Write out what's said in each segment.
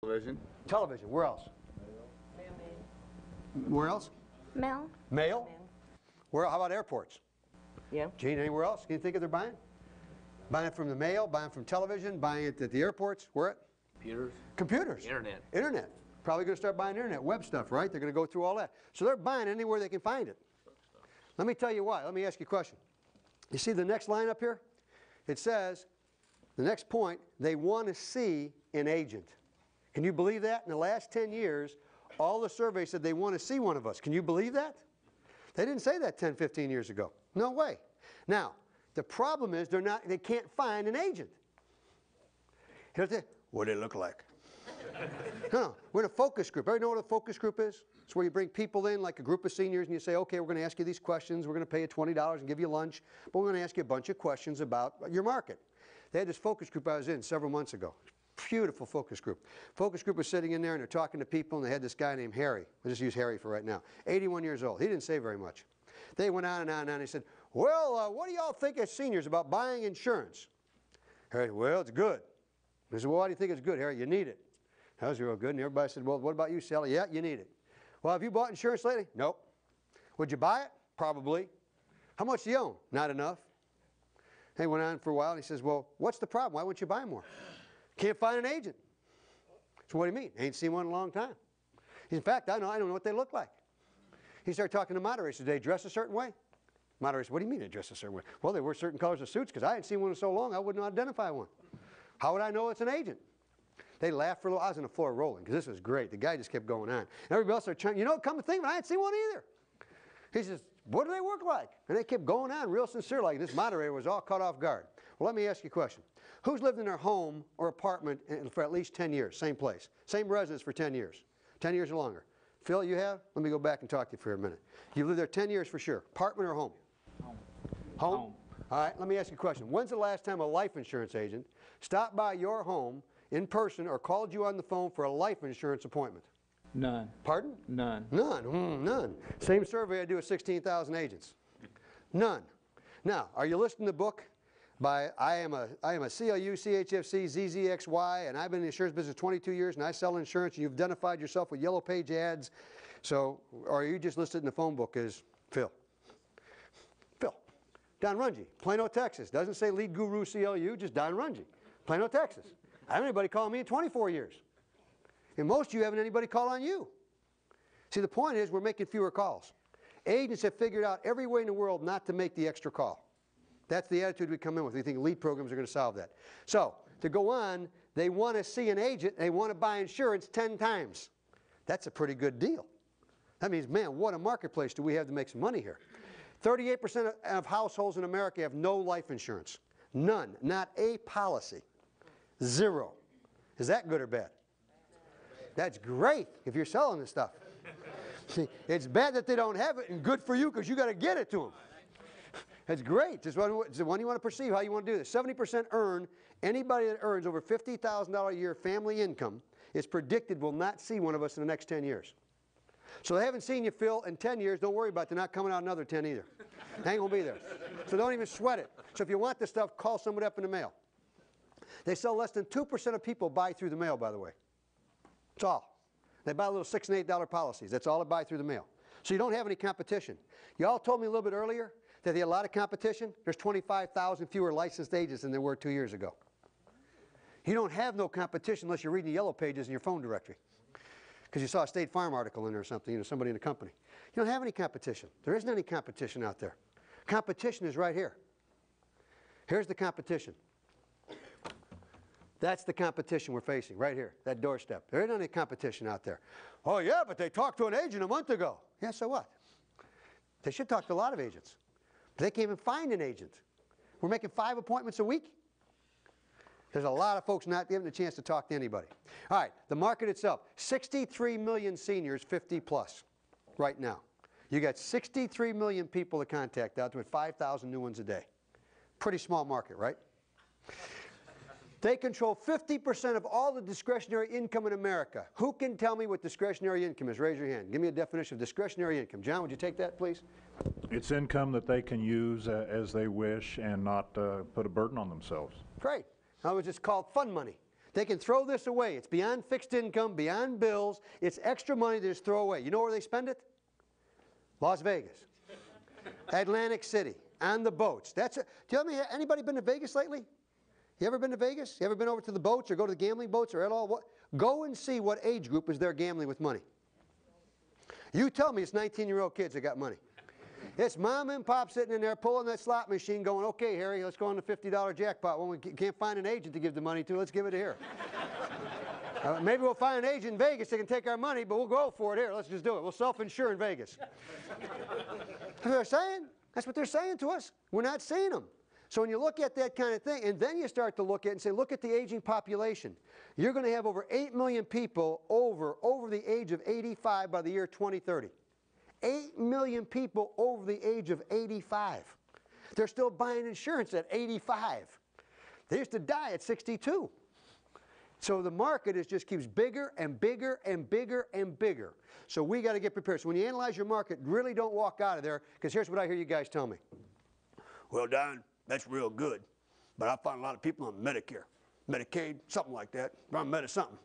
Television. Television. Where else? Where else? Mail. Mail. Where? How about airports? Yeah. Gene, anywhere else? Can you think of they're buying? Buying it from the mail, buying it from television, buying it at the airports. Where at? Computers. Computers. Internet. Internet. Probably going to start buying internet, web stuff, right? They're going to go through all that. So they're buying anywhere they can find it. Let me tell you why. Let me ask you a question. You see the next line up here? It says, the next point, they want to see an agent. Can you believe that? In the last 10 years, all the surveys said they want to see one of us. Can you believe that? They didn't say that 10, 15 years ago. No way. Now, the problem is they can't find an agent. What do they look like? No, we're in a focus group. Everybody know what a focus group is? It's where you bring people in, like a group of seniors, and you say, okay, we're going to ask you these questions. We're going to pay you $20 and give you lunch, but we're going to ask you a bunch of questions about your market. They had this focus group I was in several months ago. Beautiful focus group. Focus group was sitting in there, and they're talking to people, and they had this guy named Harry. We'll just use Harry for right now. 81 years old. He didn't say very much. They went on and on and on. He said, well, what do y'all think as seniors about buying insurance? Harry, well, it's good. I said, well, why do you think it's good, Harry? You need it. That was real good. And everybody said, well, what about you, Sally? Yeah, you need it. Well, have you bought insurance lately? Nope. Would you buy it? Probably. How much do you own? Not enough. He went on for a while, and he says, well, what's the problem? Why wouldn't you buy more? Can't find an agent. So what do you mean? Ain't seen one in a long time. In fact, I don't know what they look like. He started talking to moderators. Did they dress a certain way? Moderators, what do you mean they dress a certain way? Well, they wear certain colors of suits because I hadn't seen one in so long I wouldn't identify one. How would I know it's an agent? They laughed for a little. I was on the floor rolling because this was great. The guy just kept going on. And everybody else started trying, come to think of it, I hadn't seen one either. He says, what do they look like? And they kept going on real sincere like this moderator was all caught off guard. Well, let me ask you a question. Who's lived in their home or apartment for at least 10 years? Same place. Same residence for 10 years. 10 years or longer. Phil, you have? Let me go back and talk to you for a minute. You lived there 10 years for sure. Apartment or home? Home. Home? All right, let me ask you a question. When's the last time a life insurance agent stopped by your home in person or called you on the phone for a life insurance appointment? None. Pardon? None. None. None. Same survey I do with 16,000 agents. None. Now, are you listening to the book by I am a CLU, CHFC, ZZXY, and I've been in the insurance business 22 years, and I sell insurance, and you've identified yourself with yellow page ads. So, or are you just listed in the phone book as Phil? Phil. Don Runge, Plano, Texas. Doesn't say lead guru CLU, just Don Runge. Plano, Texas. I haven't anybody call me in 24 years. And most of you haven't anybody call on you. See, the point is we're making fewer calls. Agents have figured out every way in the world not to make the extra call. That's the attitude we come in with. We think lead programs are going to solve that. So, to go on, they want to see an agent, they want to buy insurance 10 times. That's a pretty good deal. That means, man, what a marketplace do we have to make some money here. 38% of households in America have no life insurance. None. Not a policy. Zero. Is that good or bad? That's great if you're selling this stuff. See, it's bad that they don't have it, and good for you because you got to get it to them. It's great. It's the one you want to perceive, how you want to do this. 70% earn. Anybody that earns over $50,000 a year family income is predicted will not see one of us in the next 10 years. So they haven't seen you, Phil, in 10 years. Don't worry about it. They're not coming out another 10 either. They ain't going to be there. So don't even sweat it. So if you want this stuff, call somebody up in the mail. They sell less than 2% of people buy through the mail, by the way. That's all. They buy little $6 and $8 policies. That's all they buy through the mail. So you don't have any competition. Y'all told me a little bit earlier that they had a lot of competition. There's 25,000 fewer licensed agents than there were 2 years ago. You don't have no competition unless you're reading the yellow pages in your phone directory because you saw a State Farm article in there or something, somebody in the company. You don't have any competition. There isn't any competition out there. Competition is right here. Here's the competition. That's the competition we're facing right here, that doorstep. There isn't any competition out there. Oh, yeah, but they talked to an agent a month ago. Yeah, so what? They should talk to a lot of agents. But they can't even find an agent. We're making 5 appointments a week. There's a lot of folks not given a chance to talk to anybody. All right, the market itself, 63 million seniors 50 plus right now. You got 63 million people to contact out there with 5,000 new ones a day. Pretty small market, right? They control 50% of all the discretionary income in America. Who can tell me what discretionary income is? Raise your hand. Give me a definition of discretionary income. John, would you take that, please? It's income that they can use as they wish and not put a burden on themselves. Great. That was just called fun money. They can throw this away. It's beyond fixed income, beyond bills. It's extra money they just throw away. You know where they spend it? Las Vegas, Atlantic City, on the boats. Do you know anybody been to Vegas lately? You ever been to Vegas? You ever been over to the boats or go to the gambling boats or at all? Go and see what age group is there gambling with money. You tell me it's 19-year-old kids that got money. It's mom and pop sitting in there pulling that slot machine going, okay, Harry, let's go on the $50 jackpot. When we can't find an agent to give the money to, let's give it here. Maybe we'll find an agent in Vegas that can take our money, but we'll go for it here. Let's just do it. We'll self-insure in Vegas. That's what they're saying. That's what they're saying to us. We're not seeing them. So when you look at that kind of thing, and then you start to look at it and say, look at the aging population. You're going to have over 8 million people over the age of 85 by the year 2030. 8 million people over the age of 85. They're still buying insurance at 85. They used to die at 62. So the market just keeps bigger and bigger and bigger and bigger. So we got to get prepared. So when you analyze your market, really don't walk out of there, because here's what I hear you guys tell me. Well, Don, that's real good, but I find a lot of people on Medicare, Medicaid, something like that. I'm Medi something.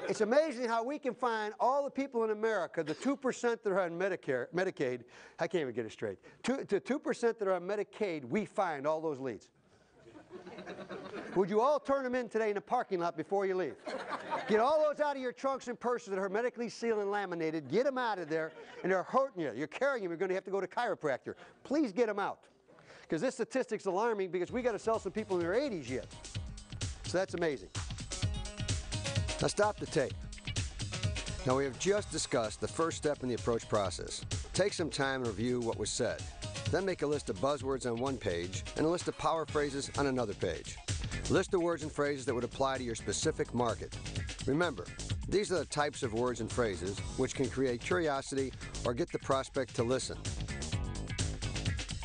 It's amazing how we can find all the people in America, the 2% that are on Medicaid, I can't even get it straight. The 2% that are on Medicaid, we find all those leads. Would you all turn them in today in the parking lot before you leave? Get all those out of your trunks and purses that are hermetically sealed and laminated. Get them out of there, and they're hurting you. You're carrying them. You're going to have to go to chiropractor. Please get them out, because this statistic's alarming, because we got to sell some people in their 80s yet. So that's amazing. Now stop the tape. Now we have just discussed the first step in the approach process. Take some time and review what was said. Then make a list of buzzwords on one page and a list of power phrases on another page. List the words and phrases that would apply to your specific market. Remember, these are the types of words and phrases which can create curiosity or get the prospect to listen.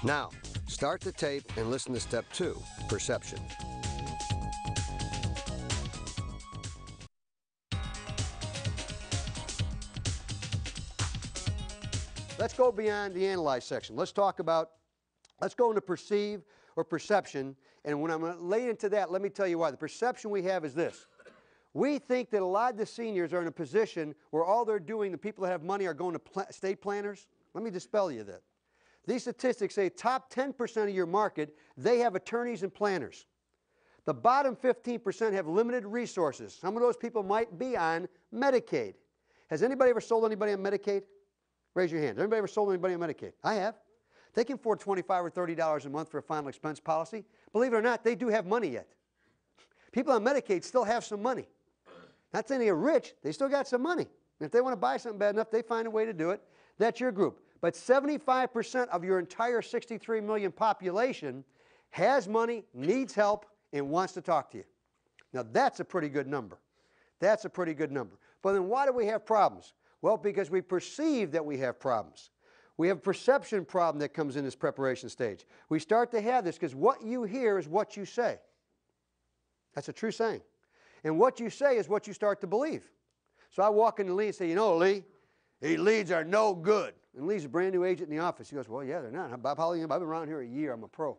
Now, start the tape and listen to step 2, perception. Let's go beyond the analyze section. Let's go into perceive or perception. And when I'm going to lay into that, let me tell you why. The perception we have is this. We think that a lot of the seniors are in a position where all they're doing, the people that have money, are going to estate planners. Let me dispel you that. These statistics say top 10% of your market, they have attorneys and planners. The bottom 15% have limited resources. Some of those people might be on Medicaid. Has anybody ever sold anybody on Medicaid? Raise your hand. Has anybody ever sold anybody on Medicaid? I have. They can afford $25 or $30 a month for a final expense policy. Believe it or not, they do have money yet. People on Medicaid still have some money. Not saying they're rich, they still got some money. And if they want to buy something bad enough, they find a way to do it. That's your group. But 75% of your entire 63 million population has money, needs help, and wants to talk to you. Now that's a pretty good number. That's a pretty good number. But then why do we have problems? Well, because we perceive that we have problems. We have a perception problem that comes in this preparation stage. We start to have this because what you hear is what you say. That's a true saying. And what you say is what you start to believe. So I walk into Lee and say, you know, Lee, these leads are no good. And Lee's a brand new agent in the office. He goes, well, yeah, they're not. Bob Holly, I've been around here a year. I'm a pro.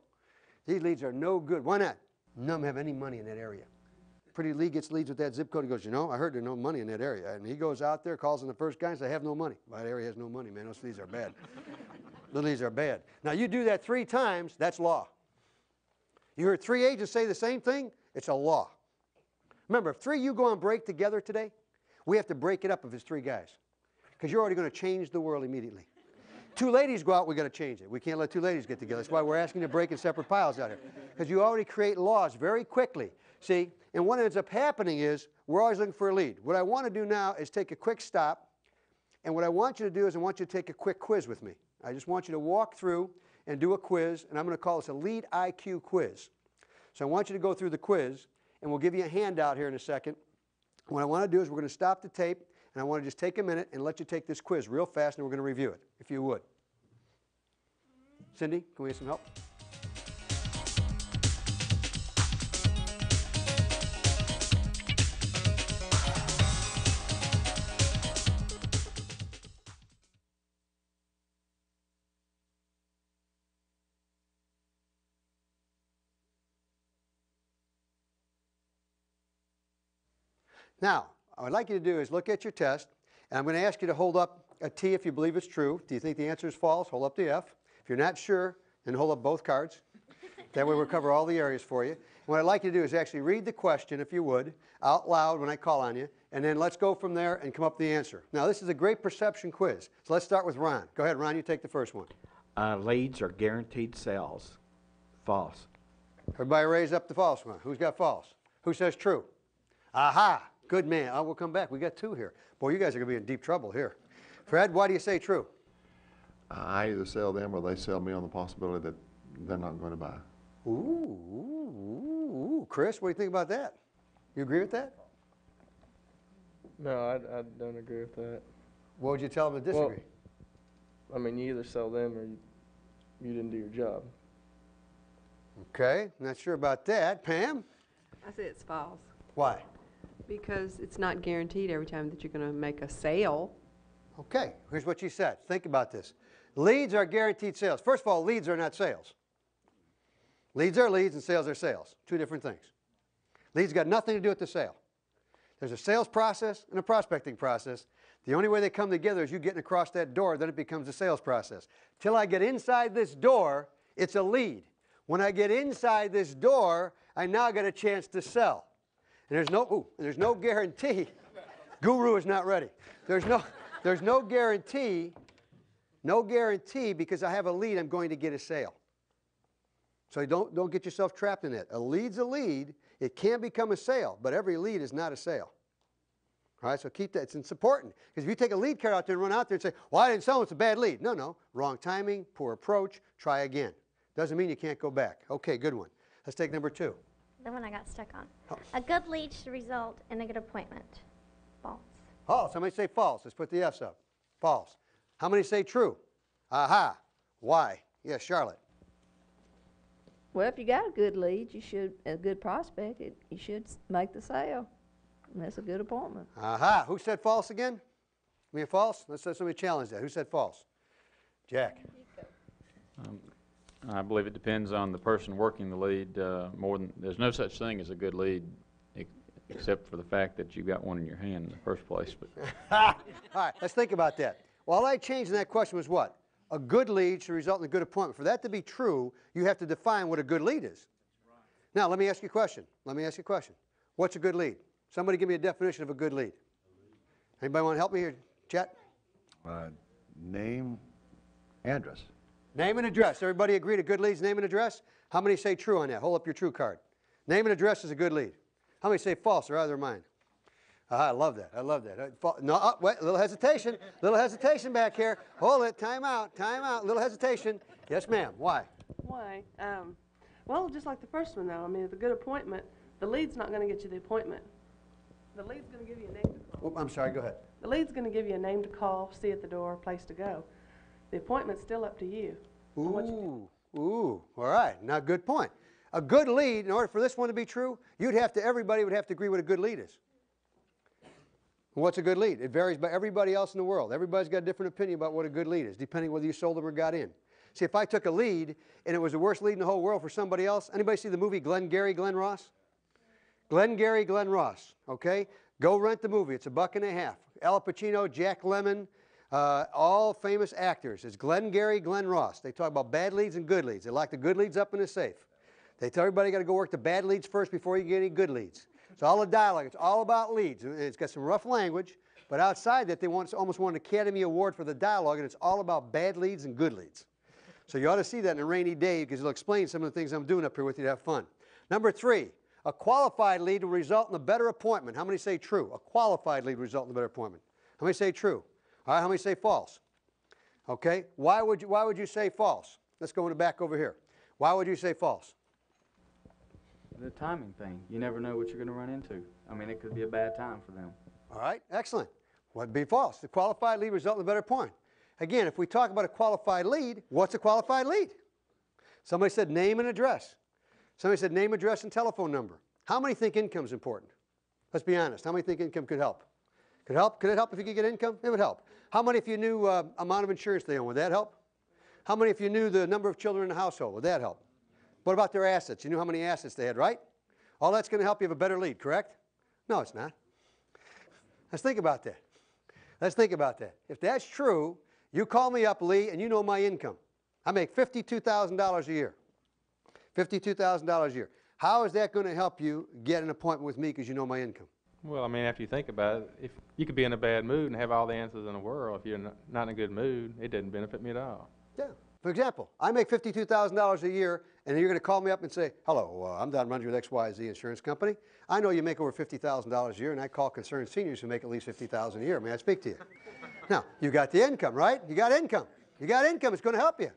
These leads are no good. Why not? None of them have any money in that area. Pretty Lee gets leads with that zip code. He goes, you know, I heard there's no money in that area. And he goes out there, calls on the first guy and says, I have no money. Well, that area has no money, man. Those leads are bad. The leads are bad. Now, you do that 3 times, that's law. You heard 3 agents say the same thing, it's a law. Remember, if 3 of you go on break together today, we have to break it up if it's 3 guys, because you're already going to change the world immediately. 2 ladies go out, we got to change it. We can't let 2 ladies get together. That's why we're asking you to break in separate piles out here, because you already create laws very quickly. See, and what ends up happening is we're always looking for a lead. What I want to do now is take a quick stop, and what I want you to do is I want you to take a quick quiz with me. I just want you to walk through and do a quiz, and I'm going to call this a lead IQ quiz. So I want you to go through the quiz, and we'll give you a handout here in a second. What I want to do is we're going to stop the tape, and I want to just take a minute and let you take this quiz real fast, and we're going to review it, if you would. Cindy, can we get some help? Now, what I'd like you to do is look at your test, and I'm going to ask you to hold up a T if you believe it's true. Do you think the answer is false? Hold up the F. If you're not sure, then hold up both cards. That way we'll cover all the areas for you. And what I'd like you to do is actually read the question, if you would, out loud when I call on you, and then let's go from there and come up with the answer. Now, this is a great perception quiz. So let's start with Ron. Go ahead, Ron, you take the first one. Leads are guaranteed sales. False. Everybody raise up the false one. Who's got false? Who says true? Aha! Good man. Oh, we'll come back. We got two here. Boy, you guys are going to be in deep trouble here. Fred, why do you say true? I either sell them or they sell me on the possibility that they're not going to buy. Ooh. Chris, what do you think about that? You agree with that? No, I don't agree with that. What would you tell them to disagree? I mean, you either sell them or you didn't do your job. Okay, not sure about that. Pam? I say it's false Why? because it's not guaranteed every time that you're going to make a sale. Okay, here's what you said. Think about this. Leads are guaranteed sales. First of all, leads are not sales. Leads are leads and sales are sales. Two different things. Leads got nothing to do with the sale. There's a sales process and a prospecting process. The only way they come together is you getting across that door, then it becomes a sales process. Till I get inside this door, it's a lead. When I get inside this door, I now get a chance to sell. And there's no guarantee. Guru is not ready. There's no guarantee because I have a lead, I'm going to get a sale. So don't get yourself trapped in it. A lead's a lead. It can become a sale, but every lead is not a sale. All right, so keep that. It's important. Because if you take a lead card out there and run out there and say, well, I didn't sell them, it's a bad lead. No. Wrong timing, poor approach, try again. Doesn't mean you can't go back. Okay, good one. Let's take number 2. The one I got stuck on. Oh. A good lead should result in a good appointment. False. False. Somebody say false. Let's put the F's up. False. How many say true? Aha. Why? Yes, Charlotte. Well, if you got a good lead, a good prospect, you should make the sale. And that's a good appointment. Aha. Who said false again? I mean false? Let's let somebody challenge that. Who said false? Jack. I believe it depends on the person working the lead there's no such thing as a good lead except for the fact that you got one in your hand in the first place. But All right, let's think about that. Well, all I changed in that question was what? A good lead should result in a good appointment. For that to be true, you have to define what a good lead is. Now, let me ask you a question. What's a good lead? Somebody give me a definition of a good lead. Anybody want to help me here, chat? Name, address. Name and address. Everybody agreed a good lead's name and address? How many say true on that? Hold up your true card. Name and address is a good lead. How many say false or out of their mind? I love that. No, wait, a little hesitation. Back here. Hold it. Time out. Little hesitation. Yes, ma'am. Why? Why? Well, just like the first one, though. I mean, it's a good appointment. The lead's not going to get you the appointment. The lead's going to give you a name to call. Oh, I'm sorry. Go ahead. The lead's going to give you a name to call, see at the door, place to go. The appointment's still up to you. Ooh. All right. Now, good point. A good lead, in order for this one to be true, everybody would have to agree what a good lead is. What's a good lead? It varies by everybody else in the world. Everybody's got a different opinion about what a good lead is, depending whether you sold them or got in. See, if I took a lead and it was the worst lead in the whole world for somebody else, anybody see the movie Glengarry Glen Ross? Glengarry Glen Ross, okay? Go rent the movie. It's $1.50. Al Pacino, Jack Lemmon, all famous actors. It's Glengarry Glen Ross. They talk about bad leads and good leads. They lock the good leads up in a safe. They tell everybody you got to go work the bad leads first before you get any good leads. So all the dialogue, it's all about leads. It's got some rough language, but outside that, they almost won an Academy Award for the dialogue, and it's all about bad leads and good leads. So you ought to see that in a rainy day because it'll explain some of the things I'm doing up here with you to have fun. Number 3, a qualified lead will result in a better appointment. How many say true? A qualified lead will result in a better appointment. How many say true? All right, how many say false? Okay, why would you say false? Let's go in the back over here. Why would you say false? The timing thing. You never know what you're going to run into. I mean, it could be a bad time for them. All right, excellent. Would be false. The qualified lead result in a better point. Again, if we talk about a qualified lead, what's a qualified lead? Somebody said name and address. Somebody said name, address, and telephone number. How many think income is important? Let's be honest. How many think income could help? Could it help if you could get income? It would help. How many if you knew amount of insurance they own? Would that help? How many if you knew the number of children in the household? Would that help? What about their assets? You knew how many assets they had, right? All that's going to help you have a better lead, correct? No, it's not. Let's think about that. Let's think about that. If that's true, you call me up, Lee, and you know my income. I make $52,000 a year. $52,000 a year. How is that going to help you get an appointment with me because you know my income? Well, I mean, after you think about it, if you could be in a bad mood and have all the answers in the world, if you're not in a good mood, it doesn't benefit me at all. Yeah. For example, I make $52,000 a year, and you're going to call me up and say, hello, I'm Don Runge with XYZ Insurance Company. I know you make over $50,000 a year, and I call concerned seniors who make at least $50,000 a year. May I speak to you? Now, you got the income, right? You got income. You got income. It's going to help you.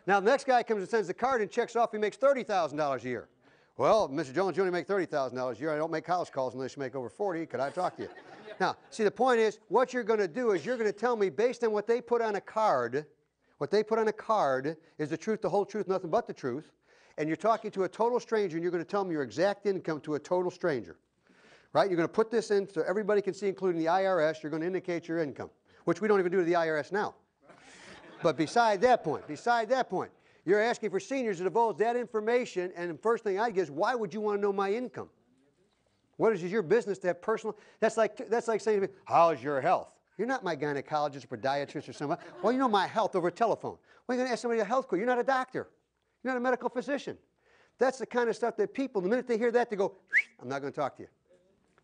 Now, the next guy comes and sends the card and checks off he makes $30,000 a year. Well, Mr. Jones, you only make $30,000 a year. I don't make house calls unless you make over 40. Could I talk to you? Now, see, the point is, what you're going to do is you're going to tell me based on what they put on a card, what they put on a card is the truth, the whole truth, nothing but the truth. And you're talking to a total stranger, and you're going to tell them your exact income to a total stranger. Right? You're going to put this in so everybody can see, including the IRS. You're going to indicate your income, which we don't even do to the IRS now. But beside that point, you're asking for seniors to divulge that information, and the first thing I'd get is, why would you want to know my income? What is it your business to have personal? That's like saying to me, how's your health? You're not my gynecologist or podiatrist or somebody. Well, you know my health over telephone. Well, you're going to ask somebody a health question. You're not a doctor. You're not a medical physician. That's the kind of stuff that people, the minute they hear that, they go, I'm not going to talk to you.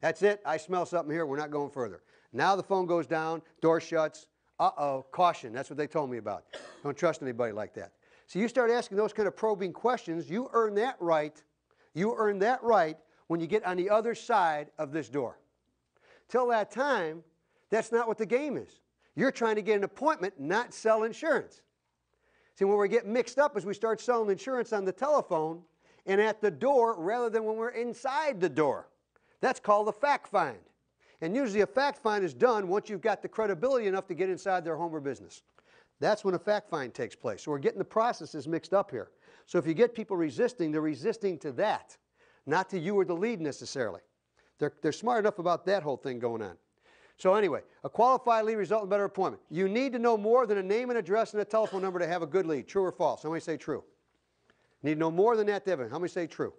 That's it. I smell something here. We're not going further. Now the phone goes down, door shuts. Uh-oh, caution. That's what they told me about. Don't trust anybody like that. So you start asking those kind of probing questions, you earn that right. You earn that right when you get on the other side of this door. Till that time, that's not what the game is. You're trying to get an appointment, not sell insurance. See, when we get mixed up is we start selling insurance on the telephone and at the door rather than when we're inside the door. That's called a fact find. And usually a fact find is done once you've got the credibility enough to get inside their home or business. That's when a fact find takes place. So we're getting the processes mixed up here. So if you get people resisting, they're resisting to that, not to you or the lead necessarily. They're smart enough about that whole thing going on. So anyway, a qualified lead result in a better appointment. You need to know more than a name and address and a telephone number to have a good lead. True or false? How many say true? Need to know more than that to have it. How many say true?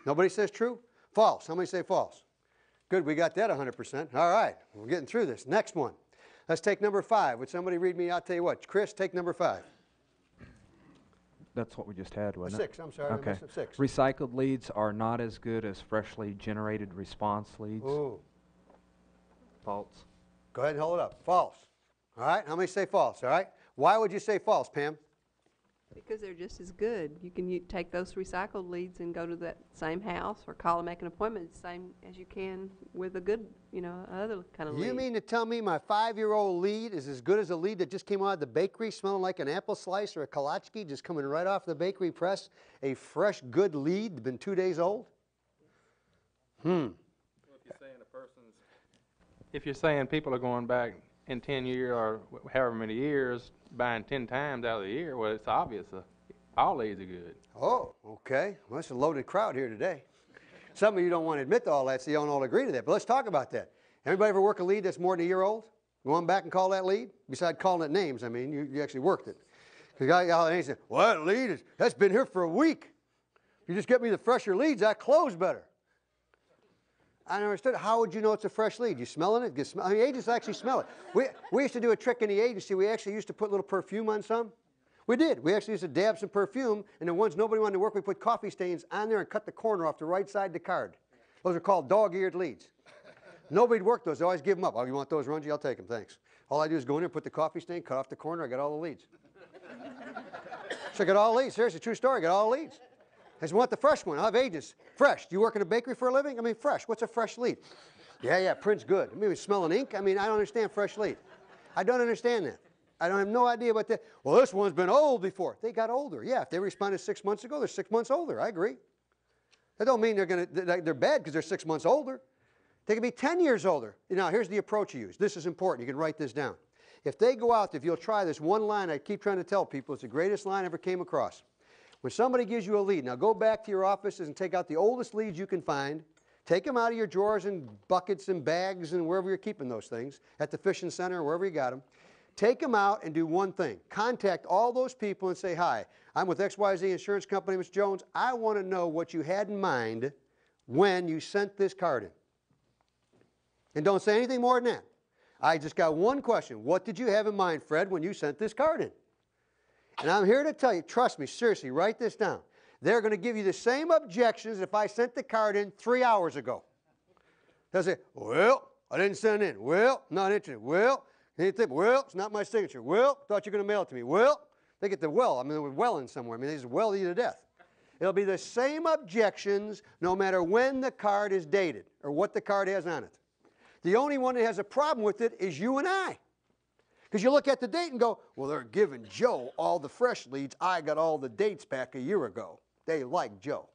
Nobody says true? False. How many say false? Good, we got that 100%. All right, we're getting through this. Next one. Let's take number 5. Would somebody read me? I'll tell you what. Chris, take number 5. That's what we just had, wasn't it? 6, I'm sorry. Okay. I missed it. 6. Recycled leads are not as good as freshly generated response leads. Ooh. False. Go ahead and hold it up. False. All right, how many say false? All right. Why would you say false, Pam? Because they're just as good. You can take those recycled leads and go to that same house or call and make an appointment the same as you can with a good, other kind of lead. You mean to tell me my 5-year-old lead is as good as a lead that just came out of the bakery smelling like an apple slice or a kolache just coming right off the bakery press? A fresh, good lead, been 2 days old? Well, if you're saying people are going back in 10 years or however many years, buying 10 times out of the year, well, it's obvious. All leads are good. Oh, okay. Well, it's a loaded crowd here today. Some of you don't want to admit to all that, so you don't all agree to that. But let's talk about that. Anybody ever work a lead that's more than a year old? Go on back and call that lead? Besides calling it names, I mean, you actually worked it. The guy got and he said, well, that lead that's been here for a week. If you just get me the fresher leads, I close better. I never understood. How would you know it's a fresh lead? You smelling it? I mean, agents actually smell it. We used to do a trick in the agency. We actually used to put a little perfume on some. We did. We actually used to dab some perfume, and then once nobody wanted to work, we put coffee stains on there and cut the corner off the right side of the card. Those are called dog-eared leads. Nobody'd work those. They always give them up. Oh, you want those, Runge? I'll take them, thanks. All I do is go in there, put the coffee stain, cut off the corner, I got all the leads. So I got all the leads. Seriously, true story, I got all the leads. I just want the fresh one. I'll have agents. Fresh. Do you work in a bakery for a living? I mean, fresh. What's a fresh lead? Yeah, print's good. I mean, smelling ink? I mean, I don't understand fresh lead. I don't understand that. I don't have no idea about that. Well, this one's been old before. They got older. Yeah, if they responded 6 months ago, they're 6 months older. I agree. That don't mean they're bad because they're 6 months older. They could be 10 years older. Now, here's the approach you use. This is important. You can write this down. If they go out, if you'll try this one line I keep trying to tell people, it's the greatest line I ever came across. When somebody gives you a lead, now go back to your offices and take out the oldest leads you can find. Take them out of your drawers and buckets and bags and wherever you're keeping those things, at the fishing center or wherever you got them. Take them out and do one thing. Contact all those people and say, hi, I'm with XYZ Insurance Company, Mr. Jones. I want to know what you had in mind when you sent this card in. And don't say anything more than that. I just got one question. What did you have in mind, Fred, when you sent this card in? And I'm here to tell you, trust me, seriously, write this down. They're going to give you the same objections if I sent the card in 3 hours ago. They'll say, well, I didn't send it in. Well, not interested. Well, it's not my signature. Well, thought you were going to mail it to me. Well, they get the well. I mean, we're welling somewhere. I mean, they just well you to death. It'll be the same objections no matter when the card is dated or what the card has on it. The only one that has a problem with it is you and I. Because you look at the date and go, well, they're giving Joe all the fresh leads. I got all the dates back a year ago. They like Joe.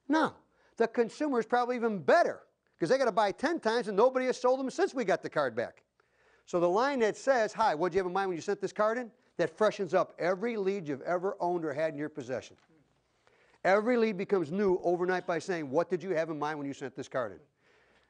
No, the consumer is probably even better because they got to buy 10 times and nobody has sold them since we got the card back. So the line that says, hi, what did you have in mind when you sent this card in? That freshens up every lead you've ever owned or had in your possession. Every lead becomes new overnight by saying, what did you have in mind when you sent this card in?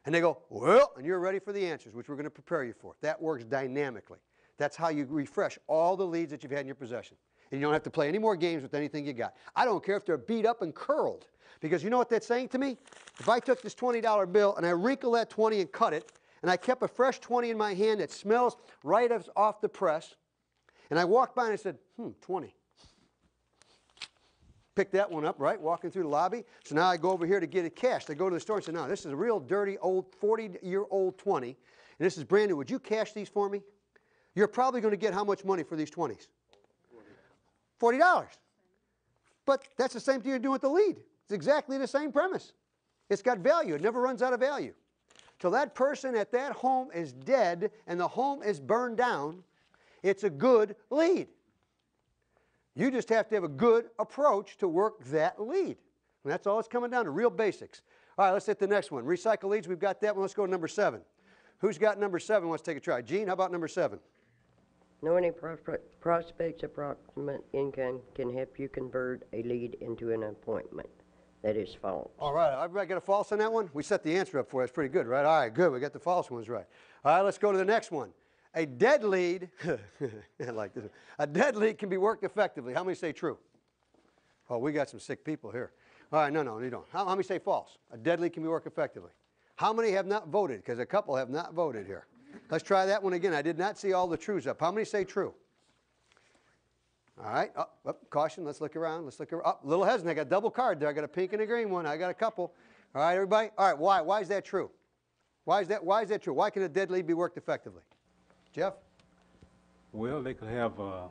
And they go, well, and you're ready for the answers, which we're going to prepare you for. That works dynamically. That's how you refresh all the leads that you've had in your possession. And you don't have to play any more games with anything you got. I don't care if they're beat up and curled. Because you know what that's saying to me? If I took this $20 bill and I wrinkle that 20 and cut it, and I kept a fresh 20 in my hand that smells right off the press, and I walked by and I said, 20. Pick that one up, right, walking through the lobby. So now I go over here to get it cashed. I go to the store and say, no, this is a real dirty old 40-year-old 20, and this is brand new. Would you cash these for me? You're probably going to get how much money for these 20s? $40. But that's the same thing you're doing with the lead. It's exactly the same premise. It's got value. It never runs out of value. Till that person at that home is dead and the home is burned down, it's a good lead. You just have to have a good approach to work that lead. And that's all it's coming down to, real basics. All right, let's hit the next one. Recycle leads, we've got that one. Let's go to number 7. Who's got number 7 wants to take a try? Gene, how about number 7? Know any prospects approximate income can help you convert a lead into an appointment. That is false. All right, everybody got a false on that one? We set the answer up for you. That's pretty good, right? All right, good. We got the false ones right. All right, let's go to the next one. A dead lead, I like this. A dead lead can be worked effectively. How many say true? Oh, we got some sick people here. All right, no, you don't. How many say false? A dead lead can be worked effectively. How many have not voted? Because a couple have not voted here. Let's try that one again. I did not see all the trues up. How many say true? All right, caution, let's look around. Let's look around. Little hesitant, I got a double card there. I got a pink and a green one. I got a couple. All right, everybody? All right, why is that true? Why is that true? Why can a dead lead be worked effectively? Jeff? Well, they could have a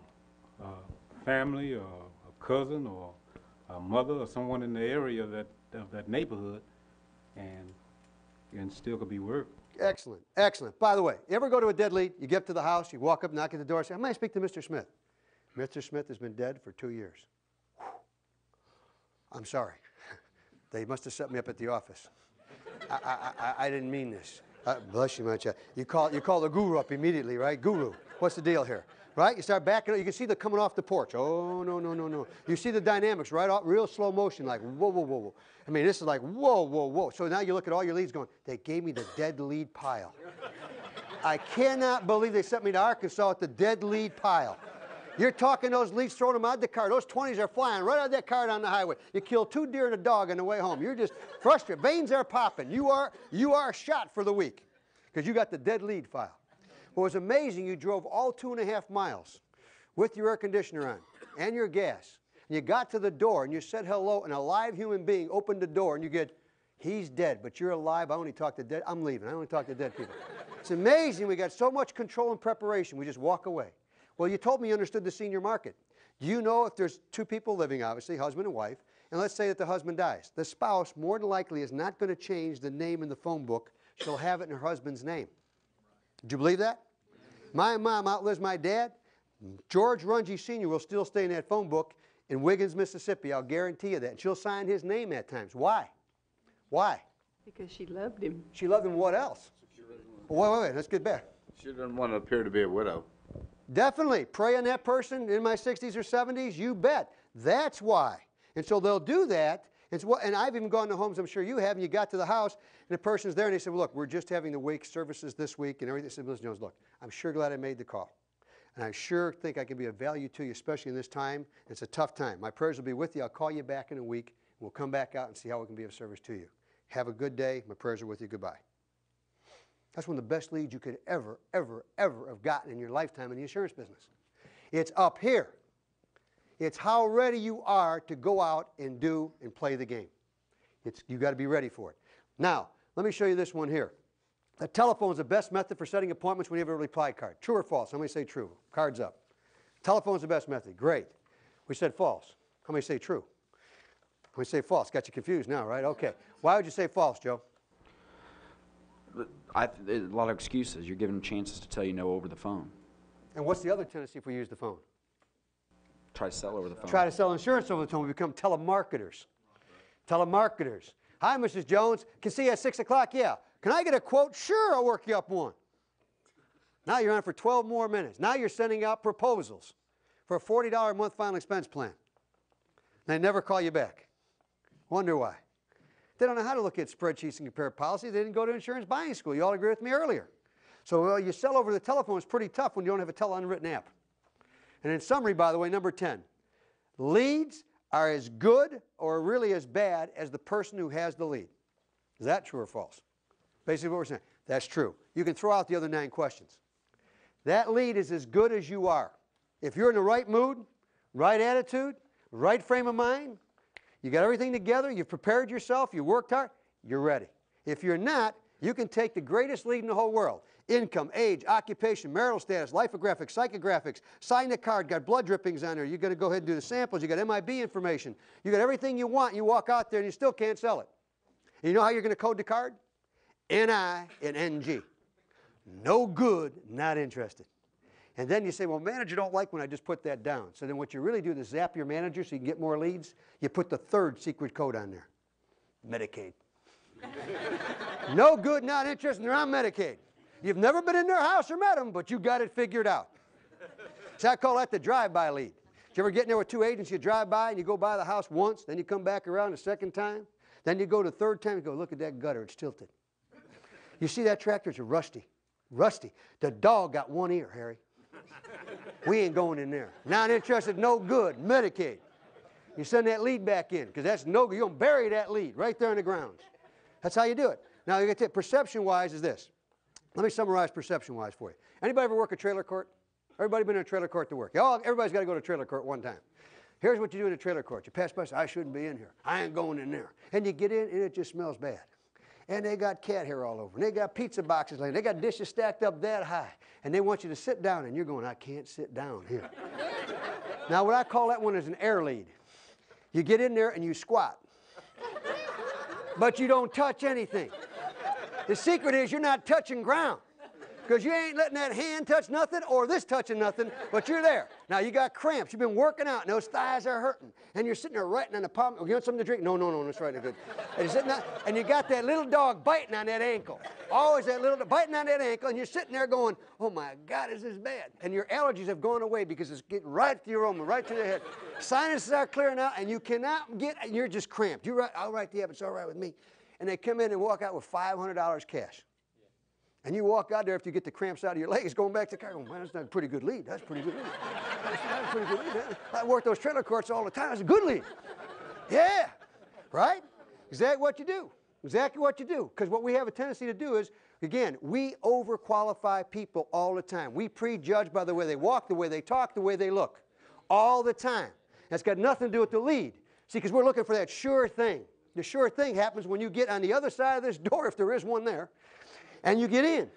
family or a cousin or a mother or someone in the area of that neighborhood, and still could be worked. Excellent, excellent. By the way, you ever go to a dead lead? You get up to the house, you walk up, knock at the door, say, "May I speak to Mr. Smith?" Mr. Smith has been dead for 2 years. Whew. I'm sorry. They must have set me up at the office. I didn't mean this. Bless you, my child. You call the guru up immediately, right? Guru, what's the deal here? Right? You start backing up. You can see them coming off the porch. Oh, no. You see the dynamics, right? Real slow motion, like whoa. I mean, this is like whoa. So now you look at all your leads going, they gave me the dead lead pile. I cannot believe they sent me to Arkansas with the dead lead pile. You're talking those leads, throwing them out the car. Those 20s are flying right out of that car down the highway. You killed 2 deer and a dog on the way home. You're just frustrated. Veins are popping. You are shot for the week because you got the dead lead file. What was amazing, you drove all 2.5 miles with your air conditioner on and your gas. And you got to the door and you said hello, and a live human being opened the door, and you get, he's dead, but you're alive. I only talk to dead. I'm leaving. I only talk to dead people. It's amazing. We got so much control and preparation. We just walk away. Well, you told me you understood the senior market. Do you know if there's 2 people living, obviously, husband and wife, and let's say that the husband dies. The spouse, more than likely, is not going to change the name in the phone book. She'll have it in her husband's name. Do you believe that? My mom outlives my dad. George Runge Sr. will still stay in that phone book in Wiggins, Mississippi. I'll guarantee you that. And she'll sign his name at times. Why? Why? Because she loved him. She loved him what else? Wait, let's get back. She doesn't want to appear to be a widow. Definitely. Prey on that person in my 60s or 70s, you bet. That's why. And so they'll do that. And I've even gone to homes, I'm sure you have, and you got to the house, and the person's there, and they said, well, look, we're just having the wake services this week and everything. I said, listen, Jones, look, I'm sure glad I made the call. And I sure think I can be of value to you, especially in this time. It's a tough time. My prayers will be with you. I'll call you back in a week. We'll come back out and see how we can be of service to you. Have a good day. My prayers are with you. Goodbye. That's one of the best leads you could ever, ever, ever have gotten in your lifetime in the insurance business. It's up here. It's how ready you are to go out and do and play the game. You've got to be ready for it. Now, let me show you this one here. The telephone is the best method for setting appointments when you have a reply card. True or false? How many say true? Cards up. Telephone's the best method. Great. We said false. How many say true? How many say false? Got you confused now, right? Okay. Why would you say false, Joe? A lot of excuses. You're giving them chances to tell you no over the phone. And what's the other tendency if we use the phone? Try to sell over the phone. Try to sell insurance over the phone. We become telemarketers. Telemarketers. Hi, Mrs. Jones. Can see you at 6 o'clock? Yeah. Can I get a quote? Sure, I'll work you up one. Now you're on for 12 more minutes. Now you're sending out proposals for a $40 a month final expense plan. They never call you back. Wonder why. They don't know how to look at spreadsheets and compare policies. They didn't go to insurance buying school. You all agree with me earlier. So you sell over the telephone is pretty tough when you don't have a unwritten app. And in summary, by the way, number 10, leads are as good or really as bad as the person who has the lead. Is that true or false? Basically what we're saying. That's true. You can throw out the other 9 questions. That lead is as good as you are. If you're in the right mood, right attitude, right frame of mind, you got everything together, you've prepared yourself, you worked hard, you're ready. If you're not, you can take the greatest lead in the whole world. Income, age, occupation, marital status, lifographics, psychographics, sign the card, got blood drippings on there. You're going to go ahead and do the samples. You got MIB information. You got everything you want. You walk out there and you still can't sell it. And you know how you're going to code the card? NI and NG. No good, not interested. And then you say, well, manager don't like when I just put that down. So then what you really do is zap your manager so you can get more leads. You put the 3rd secret code on there. Medicaid. No good, not interested, they're on Medicaid. You've never been in their house or met them, but you got it figured out. So I call that the drive-by lead. Did you ever get in there with 2 agents, you drive by and you go by the house once, then you come back around a second time, then you go the 3rd time, you go, look at that gutter, it's tilted. You see that tractor, it's rusty. Rusty. The dog got 1 ear, Harry. We ain't going in there. Not interested, no good, Medicaid. You send that lead back in, because that's no good. You're going to bury that lead right there in the grounds. That's how you do it. Now, you get to perception-wise is this. Let me summarize perception-wise for you. Anybody ever work a trailer court? Everybody been in a trailer court to work? Everybody's got to go to trailer court one time. Here's what you do in a trailer court. You pass by, say, I shouldn't be in here. I ain't going in there. And you get in, and it just smells bad. And they got cat hair all over. And they got pizza boxes laying. They got dishes stacked up that high. And they want you to sit down, and you're going, I can't sit down here. Now, what I call that one is an air lead. You get in there, and you squat. But you don't touch anything. The secret is you're not touching ground, because you ain't letting that hand touch nothing or this touching nothing, but you're there. Now, you got cramps. You've been working out, and those thighs are hurting. And you're sitting there writing on the palm. You want something to drink? No, that's right. Good. And you're sitting there, and you got that little dog biting on that ankle. Always that little dog biting on that ankle, and you're sitting there going, oh, my God, is this bad? And your allergies have gone away because it's getting right to your aroma, right to the head. Sinuses are clearing out, and you cannot get, and you're just cramped. I'll write the app. It's all right with me. And they come in and walk out with $500 cash. And you walk out there after you get the cramps out of your legs, going back to the car, going, man, that's not a pretty good lead. That's a pretty good lead. That's a pretty good lead. I work those trailer courts all the time. That's a good lead. Yeah, right? Exactly what you do. Exactly what you do. Because what we have a tendency to do is, again, we overqualify people all the time. We prejudge by the way they walk, the way they talk, the way they look. All the time. That's got nothing to do with the lead. See, because we're looking for that sure thing. The sure thing happens when you get on the other side of this door, if there is one there, and you get in.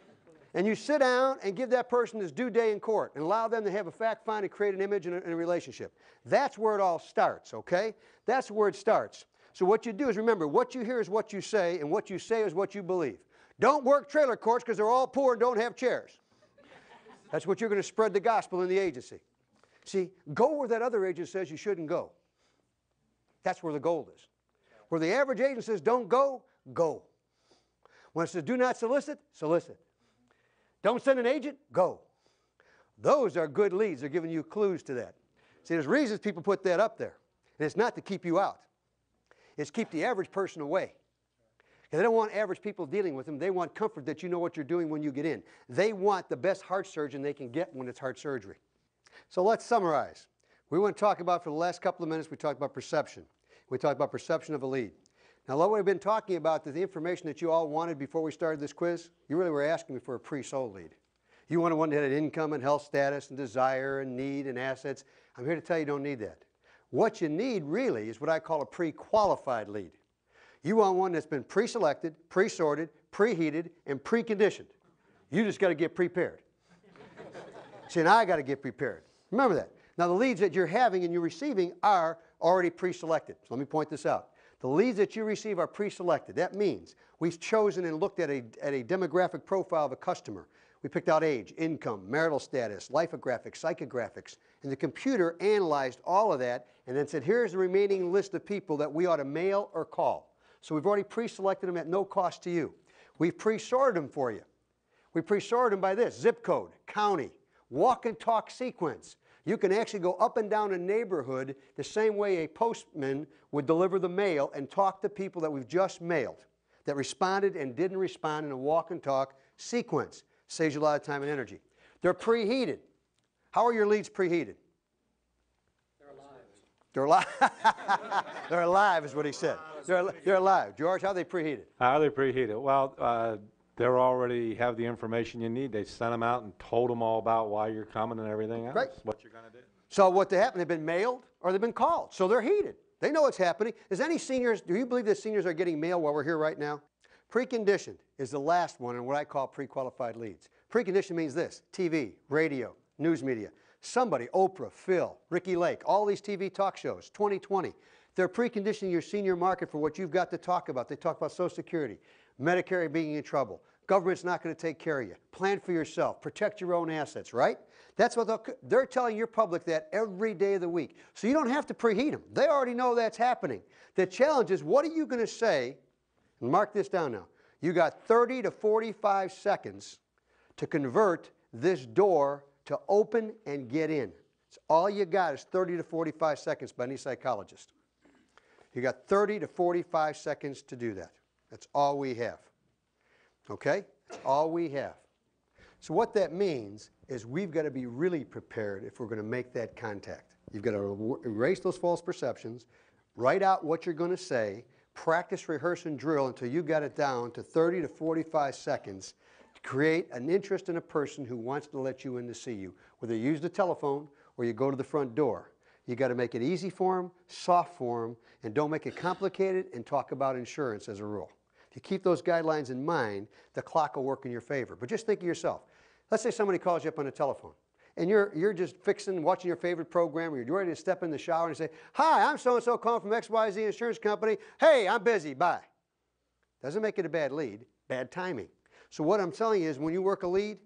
And you sit down and give that person his due day in court and allow them to have a fact find and create an image and a relationship. That's where it all starts, okay? That's where it starts. So what you do is remember, what you hear is what you say, and what you say is what you believe. Don't work trailer courts because they're all poor and don't have chairs. That's what you're going to spread the gospel in the agency. See, go where that other agent says you shouldn't go. That's where the gold is. Where the average agent says don't go, go. When it says do not solicit, solicit. Don't send an agent, go. Those are good leads. They're giving you clues to that. See, there's reasons people put that up there. And it's not to keep you out. It's keep the average person away. Because they don't want average people dealing with them. They want comfort that you know what you're doing when you get in. They want the best heart surgeon they can get when it's heart surgery. So let's summarize. We want to talk about, for the last couple of minutes, we talked about perception. We talked about perception of a lead. Now, what we've been talking about, the information that you all wanted before we started this quiz, you really were asking me for a pre-sold lead. You wanted one that had income and health status and desire and need and assets. I'm here to tell you don't need that. What you need really is what I call a pre-qualified lead. You want one that's been pre-selected, pre-sorted, preheated, and preconditioned. You just got to get prepared. See, and I got to get prepared. Remember that. Now, the leads that you're having and you're receiving are already pre-selected. So let me point this out. The leads that you receive are pre-selected. That means we've chosen and looked at a demographic profile of a customer. We picked out age, income, marital status, lifographics, psychographics, and the computer analyzed all of that and then said, here's the remaining list of people that we ought to mail or call. So we've already pre-selected them at no cost to you. We've pre-sorted them for you. We pre-sorted them by this: zip code, county, walk and talk sequence. You can actually go up and down a neighborhood the same way a postman would deliver the mail and talk to people that we've just mailed, that responded and didn't respond in a walk and talk sequence. Saves you a lot of time and energy. They're preheated. How are your leads preheated? They're alive. They're alive is what he said. They're alive. George, how are they preheated? How are they preheated? Well, they already have the information you need. They sent them out and told them all about why you're coming and everything else. Right. What you're going to do. So what they happen, they've been mailed or they've been called. So they're heated. They know what's happening. Is any seniors, do you believe that seniors are getting mail while we're here right now? Preconditioned is the last one in what I call pre-qualified leads. Preconditioned means this: TV, radio, news media. Somebody, Oprah, Phil, Ricky Lake, all these TV talk shows, 2020. They're preconditioning your senior market for what you've got to talk about. They talk about Social Security, Medicare being in trouble. Government's not going to take care of you. Plan for yourself. Protect your own assets, right? That's what they're telling your public that every day of the week. So you don't have to preheat them. They already know that's happening. The challenge is, what are you going to say? And mark this down now. You got 30 to 45 seconds to convert this door to open and get in. It's all you got is 30 to 45 seconds by any psychologist. You got 30 to 45 seconds to do that. That's all we have. Okay? That's all we have. So what that means is we've got to be really prepared if we're going to make that contact. You've got to erase those false perceptions, write out what you're going to say, practice, rehearse, and drill until you got it down to 30 to 45 seconds to create an interest in a person who wants to let you in to see you, whether you use the telephone or you go to the front door. You got to make it easy for them, soft for them, and don't make it complicated, and talk about insurance as a rule. If you keep those guidelines in mind, the clock will work in your favor. But just think of yourself. Let's say somebody calls you up on the telephone, and you're just watching your favorite program, or you're ready to step in the shower and say, "Hi, I'm so-and-so calling from XYZ Insurance Company. Hey, I'm busy, bye." Doesn't make it a bad lead, bad timing. So what I'm telling you is, when you work a lead,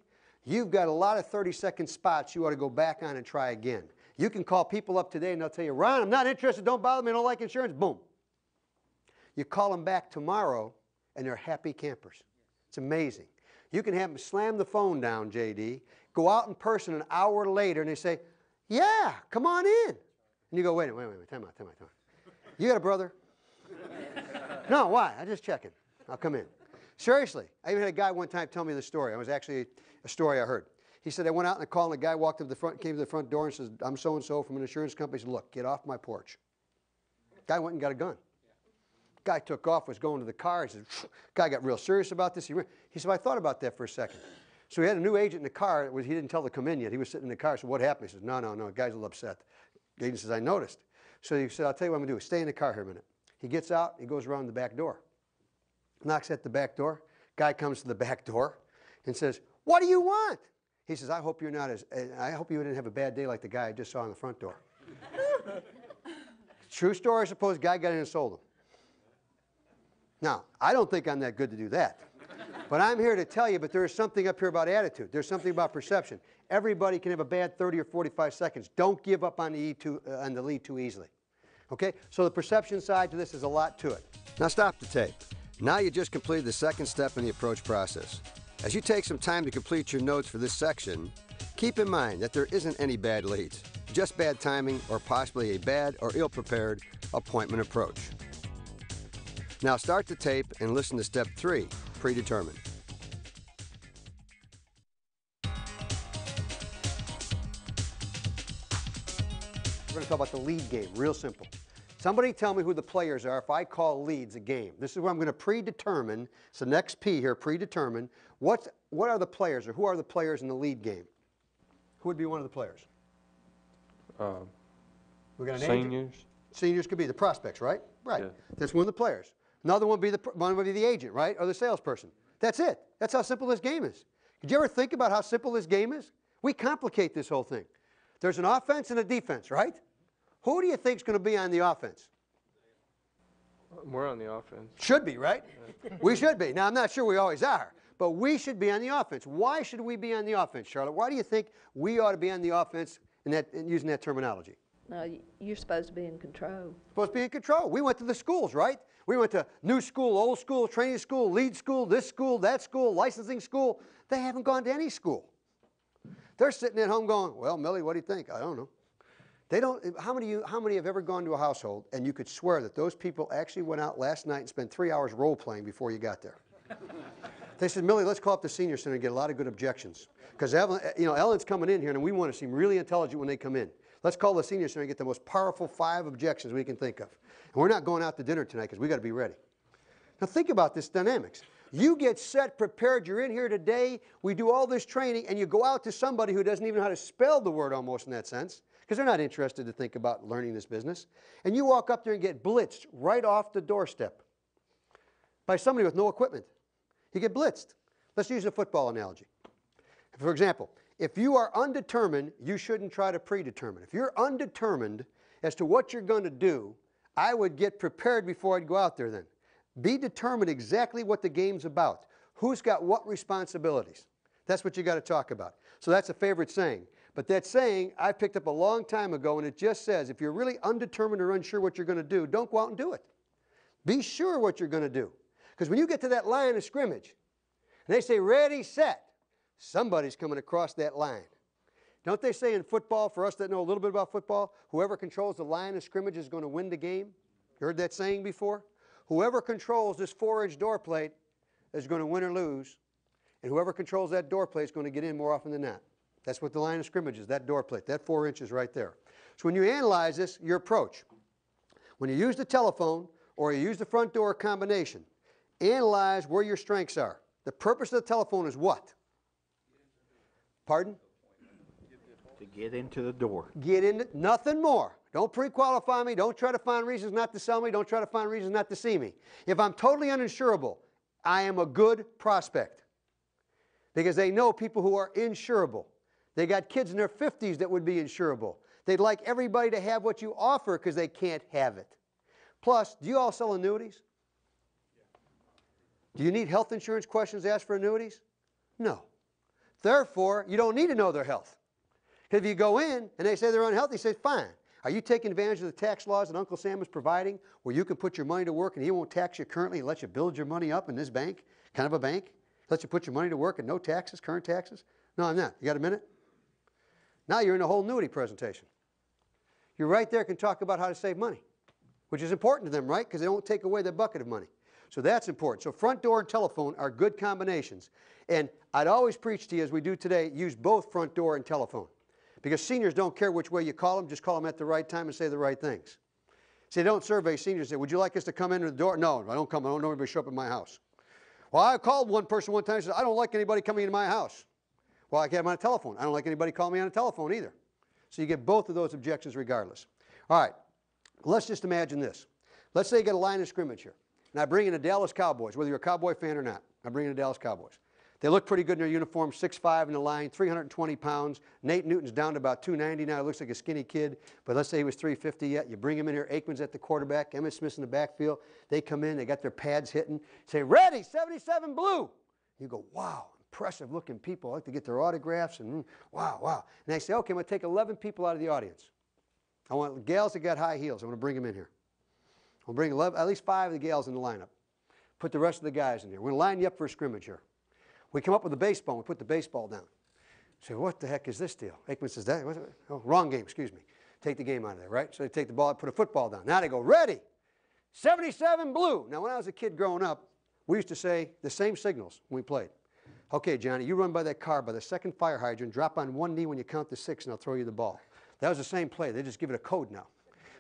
you've got a lot of 30-second spots you ought to go back on and try again. You can call people up today and they'll tell you, "Ron, I'm not interested, don't bother me, I don't like insurance," boom. You call them back tomorrow and they're happy campers. It's amazing. You can have them slam the phone down, JD, go out in person an hour later and they say, "Yeah, come on in." And you go, wait, time out. You got a brother? No, why? I'm just checking. I'll come in. Seriously, I even had a guy one time tell me the story. It was actually a story I heard. He said, I went out in the call, and the guy walked up the front, came to the front door and says, "I'm so-and-so from an insurance company." He said, "Look, get off my porch." Guy went and got a gun. Guy took off, was going to the car. He said, guy got real serious about this. He said, "I thought about that for a second." So he had a new agent in the car. He didn't tell the come in yet. He was sitting in the car. I said, "What happened?" He says, No, the guy's a little upset. The agent says, "I noticed." So he said, "I'll tell you what I'm going to do. Stay in the car here a minute." He gets out. He goes around the back door. Knocks at the back door. Guy comes to the back door and says, "What do you want?" He says, I hope you didn't have a bad day like the guy I just saw in the front door." True story, I suppose. Guy got in and sold him. Now, I don't think I'm that good to do that. But I'm here to tell you, but there is something up here about attitude. There's something about perception. Everybody can have a bad 30 or 45 seconds. Don't give up on the lead too easily. Okay? So the perception side to this is a lot to it. Now stop the tape. Now you just completed the second step in the approach process. As you take some time to complete your notes for this section, keep in mind that there isn't any bad leads, just bad timing or possibly a bad or ill-prepared appointment approach. Now start the tape and listen to step 3, predetermined. We're going to talk about the lead game, real simple. Somebody tell me who the players are if I call leads a game. This is where I'm going to predetermine. It's the next P here, predetermine. What are the players, or who are the players in the lead game? Who would be one of the players? We're going to name Seniors. Seniors could be the prospects, right? Right. Yeah. That's one of the players. Another one would be the agent, right, or the salesperson. That's it. That's how simple this game is. Did you ever think about how simple this game is? We complicate this whole thing. There's an offense and a defense, right? Who do you think is going to be on the offense? We're on the offense. Should be, right? We should be. Now, I'm not sure we always are, but we should be on the offense. Why should we be on the offense, Charlotte? Why do you think we ought to be on the offense in using that terminology? No, you're supposed to be in control. Supposed to be in control. We went to the schools, right? We went to new school, old school, training school, lead school, this school, that school, licensing school. They haven't gone to any school. They're sitting at home going, well, Millie, what do you think? I don't know. They don't. How many have ever gone to a household and you could swear that those people actually went out last night and spent 3 hours role playing before you got there? They said, Millie, let's call up the senior center and get a lot of good objections. Because Ellen's coming in here and we want to seem really intelligent when they come in. Let's call the senior center and get the most powerful 5 objections we can think of. And we're not going out to dinner tonight because we got to be ready. Now think about this dynamics. You get set, prepared, you're in here today, we do all this training, and you go out to somebody who doesn't even know how to spell the word almost in that sense, because they're not interested to think about learning this business. And you walk up there and get blitzed right off the doorstep by somebody with no equipment. You get blitzed. Let's use a football analogy. For example, if you are undetermined, you shouldn't try to predetermine. If you're undetermined as to what you're going to do, I would get prepared before I'd go out there then. Be determined exactly what the game's about. Who's got what responsibilities? That's what you got to talk about. So that's a favorite saying. But that saying I picked up a long time ago, and it just says, if you're really undetermined or unsure what you're going to do, don't go out and do it. Be sure what you're going to do. Because when you get to that line of scrimmage, and they say, ready, set, somebody's coming across that line. Don't they say in football, for us that know a little bit about football, whoever controls the line of scrimmage is going to win the game? You heard that saying before? Whoever controls this 4-inch door plate is going to win or lose, and whoever controls that door plate is going to get in more often than not. That's what the line of scrimmage is, that door plate, that 4 inches right there. So when you analyze this, your approach, when you use the telephone or you use the front door combination, analyze where your strengths are. The purpose of the telephone is what? Pardon? To get into the door. Get into, nothing more. Don't pre-qualify me. Don't try to find reasons not to sell me. Don't try to find reasons not to see me. If I'm totally uninsurable, I am a good prospect because they know people who are insurable. They got kids in their 50s that would be insurable. They'd like everybody to have what you offer because they can't have it. Plus, do you all sell annuities? Do you need health insurance questions asked for annuities? No. Therefore, you don't need to know their health. Because if you go in and they say they're unhealthy, you say, fine. Are you taking advantage of the tax laws that Uncle Sam is providing where you can put your money to work and he won't tax you currently and let you build your money up in this bank, kind of a bank? Let you put your money to work and no taxes, current taxes? No, I'm not. You got a minute? Now you're in a whole annuity presentation. You're right there, can talk about how to save money, which is important to them, right? Because they won't take away their bucket of money. So that's important. So front door and telephone are good combinations. And I'd always preach to you, as we do today, use both front door and telephone. Because seniors don't care which way you call them, just call them at the right time and say the right things. See, don't survey seniors. Say, would you like us to come into the door? No, I don't come. I don't know anybody show up at my house. Well, I called one person one time and said, I don't like anybody coming into my house. Well, I get them on a telephone. I don't like anybody calling me on a telephone either. So you get both of those objections regardless. All right, let's just imagine this. Let's say you get a line of scrimmage here. And I bring in the Dallas Cowboys, whether you're a Cowboy fan or not. I bring in the Dallas Cowboys. They look pretty good in their uniform, 6'5" in the line, 320 pounds. Nate Newton's down to about 290 now. He looks like a skinny kid, but let's say he was 350 yet. You bring him in here. Aikman's at the quarterback. Emmitt Smith's in the backfield. They come in. They got their pads hitting. Say, ready, 77 blue. You go, wow, impressive looking people. I like to get their autographs and wow, wow. And they say, okay, I'm going to take 11 people out of the audience. I want gals that got high heels. I'm going to bring them in here. I'll bring 11, at least 5 of the gals in the lineup. Put the rest of the guys in here. We're going to line you up for a scrimmage here. We come up with a baseball. We put the baseball down. Say, what the heck is this deal? Aikman says, oh, wrong game, excuse me. Take the game out of there, right? So they take the ball, put a football down. Now they go, ready, 77 blue. Now when I was a kid growing up, we used to say the same signals when we played. Okay, Johnny, you run by that car by the second fire hydrant, drop on one knee when you count to 6, and I'll throw you the ball. That was the same play. They just give it a code now.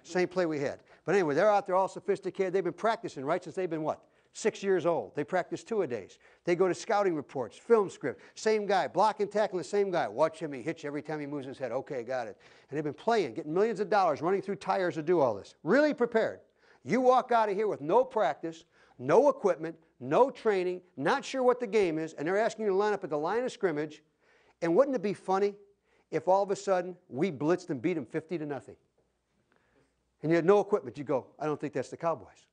Same play we had. But anyway, they're out there all sophisticated. They've been practicing, right, since they've been what? 6 years old. They practice two-a-days. They go to scouting reports, film script. Same guy, block and tackling the same guy. Watch him, he hits you every time he moves his head. Okay, got it. And they've been playing, getting millions of dollars, running through tires to do all this. Really prepared. You walk out of here with no practice, no equipment, no training, not sure what the game is, and they're asking you to line up at the line of scrimmage. And wouldn't it be funny if all of a sudden we blitzed and beat them 50-0? And you had no equipment. You go, I don't think that's the Cowboys.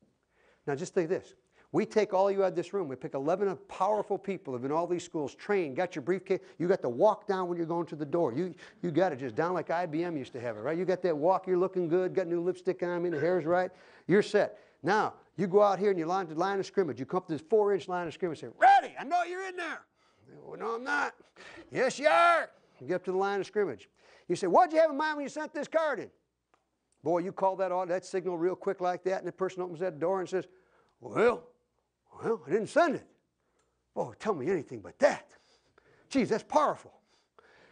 Now just think this. We take all you out of this room. We pick 11 powerful people who have been in all these schools, trained, got your briefcase. You got to walk down when you're going to the door. You got it just down like IBM used to have it, right? You got that walk, you're looking good, got new lipstick on, I mean, the hair's right. You're set. Now, you go out here and you line the line of scrimmage. You come up to this 4-inch line of scrimmage and say, ready, I know you're in there. Well, no, I'm not. Yes, you are. You get up to the line of scrimmage. You say, what'd you have in mind when you sent this card in? Boy, you call that signal real quick like that, and the person opens that door and says, well, I didn't send it. Oh, tell me anything but that. Geez, that's powerful.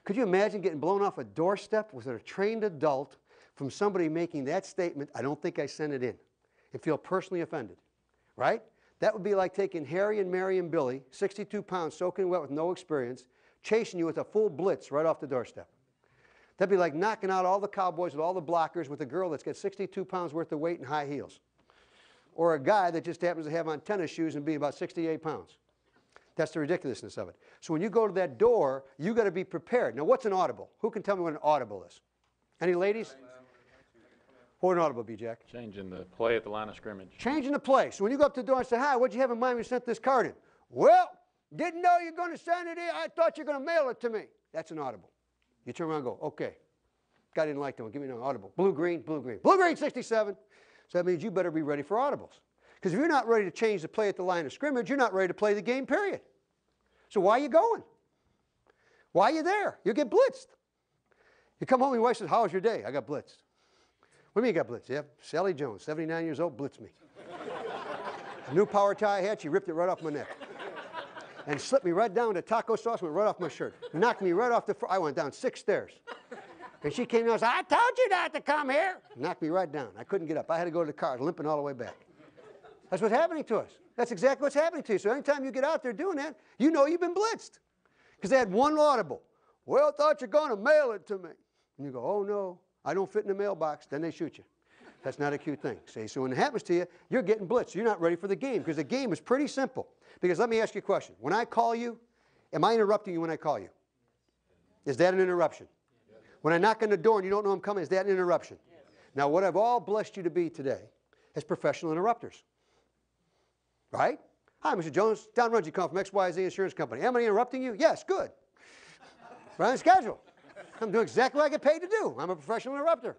Could you imagine getting blown off a doorstep with a trained adult from somebody making that statement, I don't think I sent it in, and feel personally offended, right? That would be like taking Harry and Mary and Billy, 62 pounds, soaking wet with no experience, chasing you with a full blitz right off the doorstep. That'd be like knocking out all the Cowboys with all the blockers with a girl that's got 62 pounds worth of weight and high heels. Or a guy that just happens to have on tennis shoes and be about 68 pounds. That's the ridiculousness of it. So when you go to that door, you got to be prepared. Now, what's an audible? Who can tell me what an audible is? Any ladies? What would an audible be, Jack? Changing the play at the line of scrimmage. Changing the play. So when you go up to the door and say, hi, what'd you have in mind when you sent this card in? Well, didn't know you were going to send it in. I thought you were going to mail it to me. That's an audible. You turn around and go, okay. Guy didn't like that one. Give me an audible. Blue, green, blue, green. Blue, green, 67. So that means you better be ready for audibles. Because if you're not ready to change the play at the line of scrimmage, you're not ready to play the game, period. So why are you going? Why are you there? You get blitzed. You come home and your wife says, how was your day? I got blitzed. What do you mean you got blitzed? Yeah, Sally Jones, 79 years old, blitzed me. A new power tie I had, she ripped it right off my neck. And slipped me right down to taco sauce, went right off my shirt. Knocked me right off the floor. I went down 6 stairs. And she came down and said, I told you not to come here. Knocked me right down. I couldn't get up. I had to go to the car, limping all the way back. That's what's happening to us. That's exactly what's happening to you. So anytime you get out there doing that, you know you've been blitzed. Because they had one audible. Well, thought you're going to mail it to me. And you go, oh, no, I don't fit in the mailbox. Then they shoot you. That's not a cute thing. See, so when it happens to you, you're getting blitzed. You're not ready for the game because the game is pretty simple. Because let me ask you a question. When I call you, am I interrupting you when I call you? Is that an interruption? When I knock on the door and you don't know I'm coming, is that an interruption? Yes. Now, what I've all blessed you to be today is professional interrupters. Right? Hi, Mr. Jones. Don Runge, calling from XYZ Insurance Company. Am I interrupting you? Yes, good. Right on schedule. I'm doing exactly what I get paid to do. I'm a professional interrupter.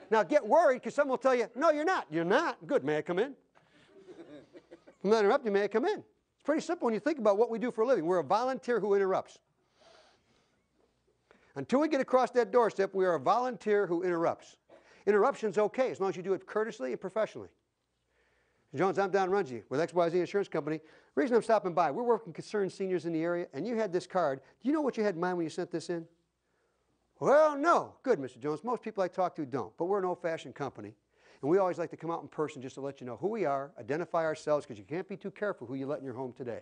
Now, get worried because someone will tell you, no, you're not. You're not. Good. May I come in? I'm not interrupting. May I come in? It's pretty simple when you think about what we do for a living. We're a volunteer who interrupts. Until we get across that doorstep, we are a volunteer who interrupts. Interruption's okay as long as you do it courteously and professionally. Jones, I'm Don Runge with XYZ Insurance Company. The reason I'm stopping by, we're working concerned seniors in the area, and you had this card. Do you know what you had in mind when you sent this in? Well, no. Good, Mr. Jones. Most people I talk to don't, but we're an old-fashioned company, and we always like to come out in person just to let you know who we are, identify ourselves, because you can't be too careful who you let in your home today.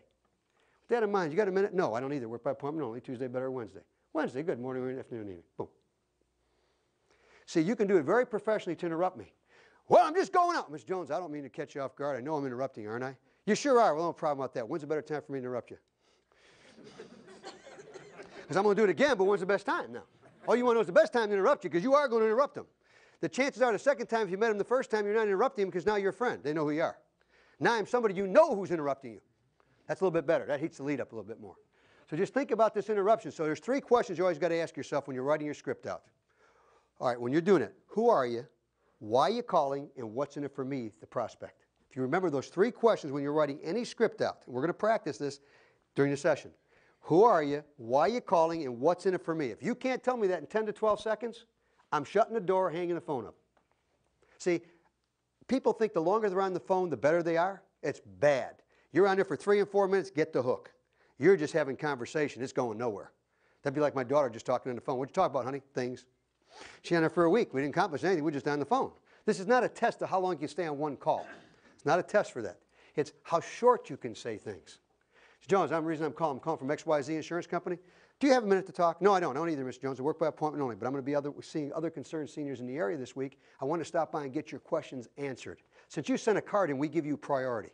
With that in mind, you got a minute? No, I don't either. Work by appointment only. Tuesday, better Wednesday. Wednesday, good. Morning, afternoon, evening. Boom. See, you can do it very professionally to interrupt me. Well, I'm just going out. Ms. Jones, I don't mean to catch you off guard. I know I'm interrupting, aren't I? You sure are. Well, no problem about that. When's a better time for me to interrupt you? Because I'm going to do it again, but when's the best time now? All you want to know is the best time to interrupt you because you are going to interrupt them. The chances are the second time if you met them the first time, you're not interrupting them because now you're a friend. They know who you are. Now I'm somebody you know who's interrupting you. That's a little bit better. That heats the lead up a little bit more. So just think about this interruption. So there's 3 questions you always got to ask yourself when you're writing your script out. All right, when you're doing it, who are you, why are you calling, and what's in it for me, the prospect? If you remember those 3 questions when you're writing any script out, and we're going to practice this during the session. Who are you, why are you calling, and what's in it for me? If you can't tell me that in 10 to 12 seconds, I'm shutting the door, hanging the phone up. See, people think the longer they're on the phone, the better they are. It's bad. You're on there for 3 and 4 minutes, get the hook. You're just having conversation. It's going nowhere. That'd be like my daughter just talking on the phone. What'd you talk about, honey? Things. She on there for a week. We didn't accomplish anything. We're just on the phone. This is not a test of how long you can stay on one call. It's not a test for that. It's how short you can say things. Mr. Jones, the reason I'm calling from XYZ Insurance Company. Do you have a minute to talk? No, I don't. I don't either, Mr. Jones. I work by appointment only, but I'm going to be seeing other concerned seniors in the area this week. I want to stop by and get your questions answered. Since you sent a card in, we give you priority.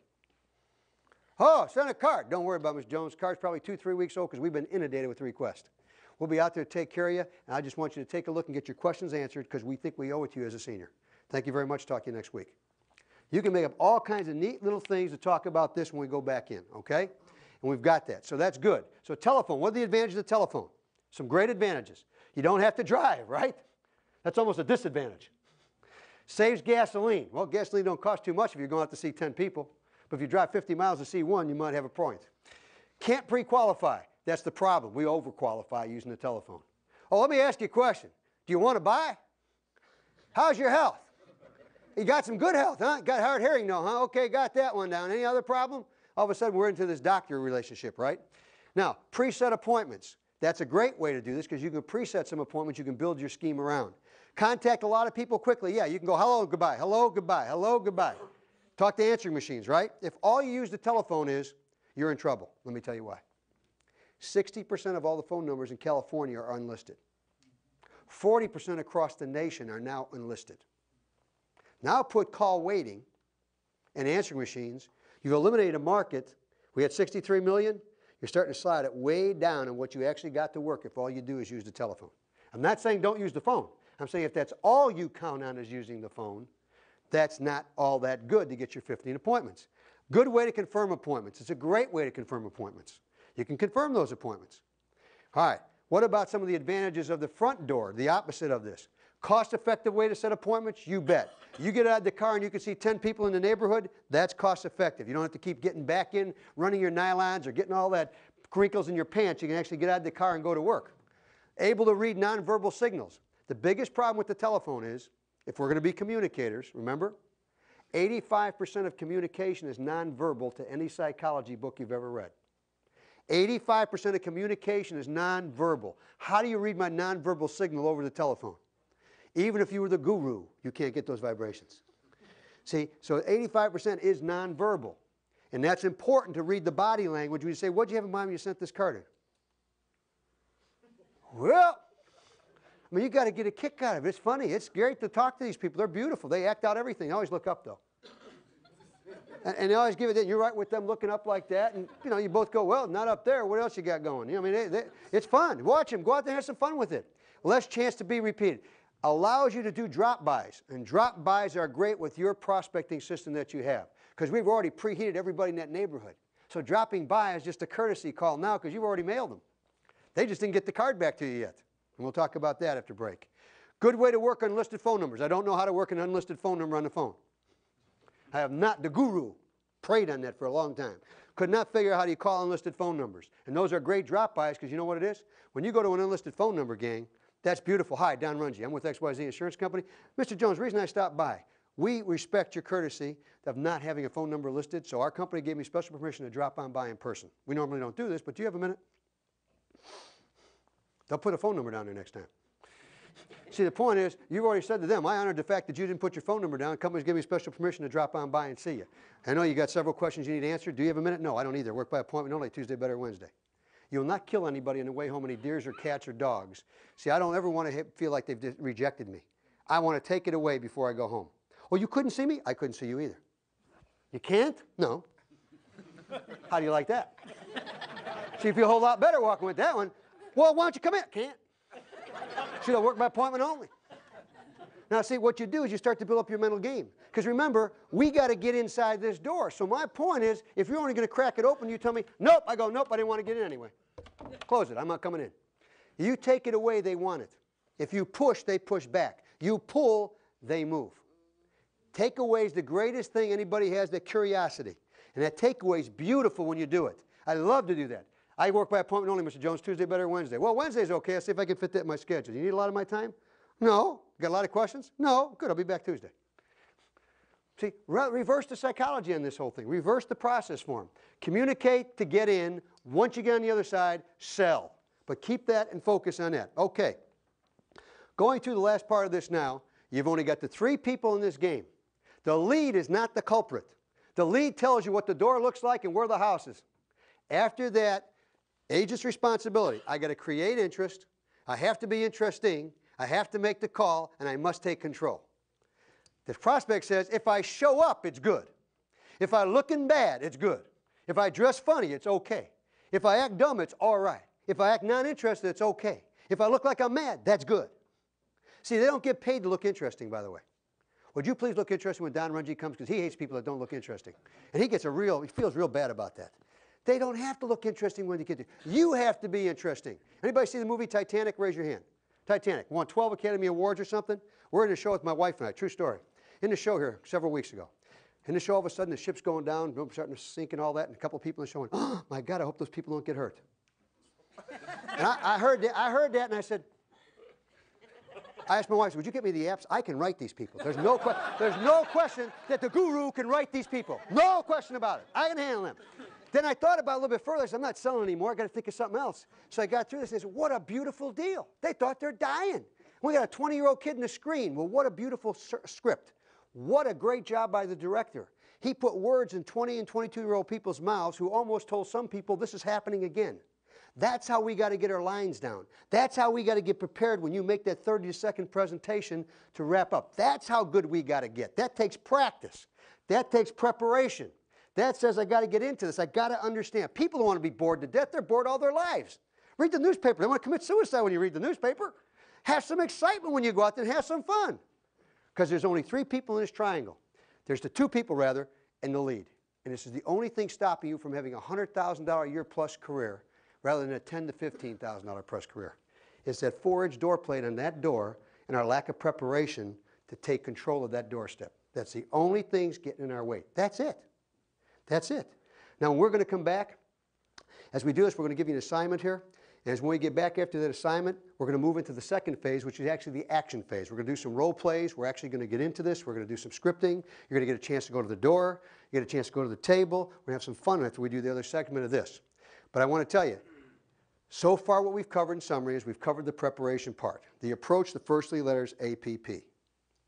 Oh, send a card. Don't worry about it, Mr. Jones. Card's probably 2-3 weeks old because we've been inundated with requests. We'll be out there to take care of you, and I just want you to take a look and get your questions answered because we think we owe it to you as a senior. Thank you very much. Talk to you next week. You can make up all kinds of neat little things to talk about this when we go back in, okay? And we've got that, so that's good. So telephone, what are the advantages of telephone? Some great advantages. You don't have to drive, right? That's almost a disadvantage. Saves gasoline. Well, gasoline don't cost too much if you're going out to see 10 people. But if you drive 50 miles to see one, you might have a point. Can't pre-qualify. That's the problem. We overqualify using the telephone. Oh, let me ask you a question. Do you want to buy? How's your health? You got some good health, huh? Got hard hearing, no, huh? Okay, got that one down. Any other problem? All of a sudden, we're into this doctor relationship, right? Now, preset appointments. That's a great way to do this because you can preset some appointments. You can build your scheme around. Contact a lot of people quickly. Yeah, you can go, hello, goodbye, hello, goodbye, hello, goodbye. Talk to answering machines, right? If all you use the telephone is, you're in trouble. Let me tell you why. 60% of all the phone numbers in California are unlisted. 40% across the nation are now unlisted. Now put call waiting and answering machines. You've eliminated a market. We had 63 million. You're starting to slide it way down on what you actually got to work if all you do is use the telephone. I'm not saying don't use the phone. I'm saying if that's all you count on is using the phone, that's not all that good to get your 15 appointments. Good way to confirm appointments. It's a great way to confirm appointments. You can confirm those appointments. All right, what about some of the advantages of the front door, the opposite of this? Cost-effective way to set appointments? You bet. You get out of the car and you can see 10 people in the neighborhood, that's cost-effective. You don't have to keep getting back in, running your nylons or getting all that crinkles in your pants. You can actually get out of the car and go to work. Able to read nonverbal signals. The biggest problem with the telephone is, if we're going to be communicators, remember, 85% of communication is nonverbal to any psychology book you've ever read. 85% of communication is nonverbal. How do you read my nonverbal signal over the telephone? Even if you were the guru, you can't get those vibrations. See, so 85% is nonverbal. And that's important to read the body language when you say, what'd you have in mind when you sent this card in? Well, I mean, you got to get a kick out of it. It's funny. It's great to talk to these people. They're beautiful. They act out everything. I always look up, though. And they always give it that. You're right with them looking up like that. And, you know, you both go, well, not up there. What else you got going? You know, I mean, it's fun. Watch them. Go out there and have some fun with it. Less chance to be repeated. Allows you to do drop-bys. And drop-bys are great with your prospecting system that you have. Because we've already preheated everybody in that neighborhood. So dropping by is just a courtesy call now because you've already mailed them. They just didn't get the card back to you yet. And we'll talk about that after break. Good way to work unlisted phone numbers. I don't know how to work an unlisted phone number on the phone. I have not, the guru, prayed on that for a long time. Could not figure out how do you call unlisted phone numbers. And those are great drop-bys because you know what it is? When you go to an unlisted phone number, gang, that's beautiful. Hi, Don Runge. I'm with XYZ Insurance Company. Mr. Jones, the reason I stopped by, we respect your courtesy of not having a phone number listed, so our company gave me special permission to drop on by in person. We normally don't do this, but do you have a minute? They'll put a phone number down there next time. See, the point is, you've already said to them, I honored the fact that you didn't put your phone number down. The company's giving me special permission to drop on by and see you. I know you got several questions you need answered. Do you have a minute? No, I don't either. Work by appointment only, Tuesday, better Wednesday. You'll not kill anybody on the way home, any deers or cats or dogs. See, I don't ever want to feel like they've rejected me. I want to take it away before I go home. Oh, you couldn't see me? I couldn't see you either. You can't? No. How do you like that? See, you feel a whole lot better walking with that one. Well, why don't you come in? Can't. See, I work by appointment only. Now, see, what you do is you start to build up your mental game. Because remember, we got to get inside this door. So my point is, if you're only going to crack it open, you tell me, nope. I go, nope, I didn't want to get in anyway. Close it. I'm not coming in. You take it away, they want it. If you push, they push back. You pull, they move. Takeaway is the greatest thing anybody has, that curiosity. And that takeaway is beautiful when you do it. I love to do that. I work by appointment only, Mr. Jones, Tuesday, better Wednesday. Well, Wednesday's okay. I'll see if I can fit that in my schedule. You need a lot of my time? No. Got a lot of questions? No. Good, I'll be back Tuesday. See, reverse the psychology on this whole thing. Reverse the process for them. Communicate to get in. Once you get on the other side, sell. But keep that and focus on that. Okay. Going through the last part of this now, you've only got the 3 people in this game. The lead is not the culprit. The lead tells you what the door looks like and where the house is. After that, agent's responsibility. I got to create interest. I have to be interesting. I have to make the call, and I must take control. The prospect says, if I show up, it's good. If I looking bad, it's good. If I dress funny, it's okay. If I act dumb, it's all right. If I act non-interested, it's okay. If I look like I'm mad, that's good. See, they don't get paid to look interesting, by the way. Would you please look interesting when Don Runge comes? Because he hates people that don't look interesting. And he feels real bad about that. They don't have to look interesting when you get there. You have to be interesting. Anybody see the movie Titanic? Raise your hand. Titanic. Won 12 Academy Awards or something? We're in a show with my wife and I. True story. In the show here several weeks ago. In the show, all of a sudden, the ship's going down, starting to sink and all that, and a couple of people in the show went, oh, my God, I hope those people don't get hurt. And I heard that, and I said, I asked my wife, would you get me the apps? I can write these people. There's no question that the guru can write these people. No question about it. I can handle them. Then I thought about it a little bit further. I said, I'm not selling anymore. I got to think of something else. So I got through this and I said, what a beautiful deal. They thought they're dying. We got a 20-year-old kid in the screen. Well, what a beautiful script. What a great job by the director. He put words in 20 and 22-year-old people's mouths who almost told some people this is happening again. That's how we got to get our lines down. That's how we got to get prepared when you make that 30-second presentation to wrap up. That's how good we got to get. That takes practice. That takes preparation. That says I got to get into this. I got to understand. People don't want to be bored to death. They're bored all their lives. Read the newspaper. They want to commit suicide when you read the newspaper. Have some excitement when you go out there and have some fun. Because there's only 3 people in this triangle. There's the 2 people, rather, and the lead. And this is the only thing stopping you from having a $100,000 a year plus career rather than a $10,000 to $15,000 plus career. It's that 4-inch door plate on that door and our lack of preparation to take control of that doorstep. That's the only things getting in our way. That's it. That's it. Now, when we're going to come back, as we do this, we're going to give you an assignment here. And as when we get back after that assignment, we're going to move into the second phase, which is actually the action phase. We're going to do some role plays. We're actually going to get into this. We're going to do some scripting. You're going to get a chance to go to the door. You get a chance to go to the table. We're going to have some fun after we do the other segment of this. But I want to tell you, so far what we've covered in summary is we've covered the preparation part. The approach, the first 3 letters, APP.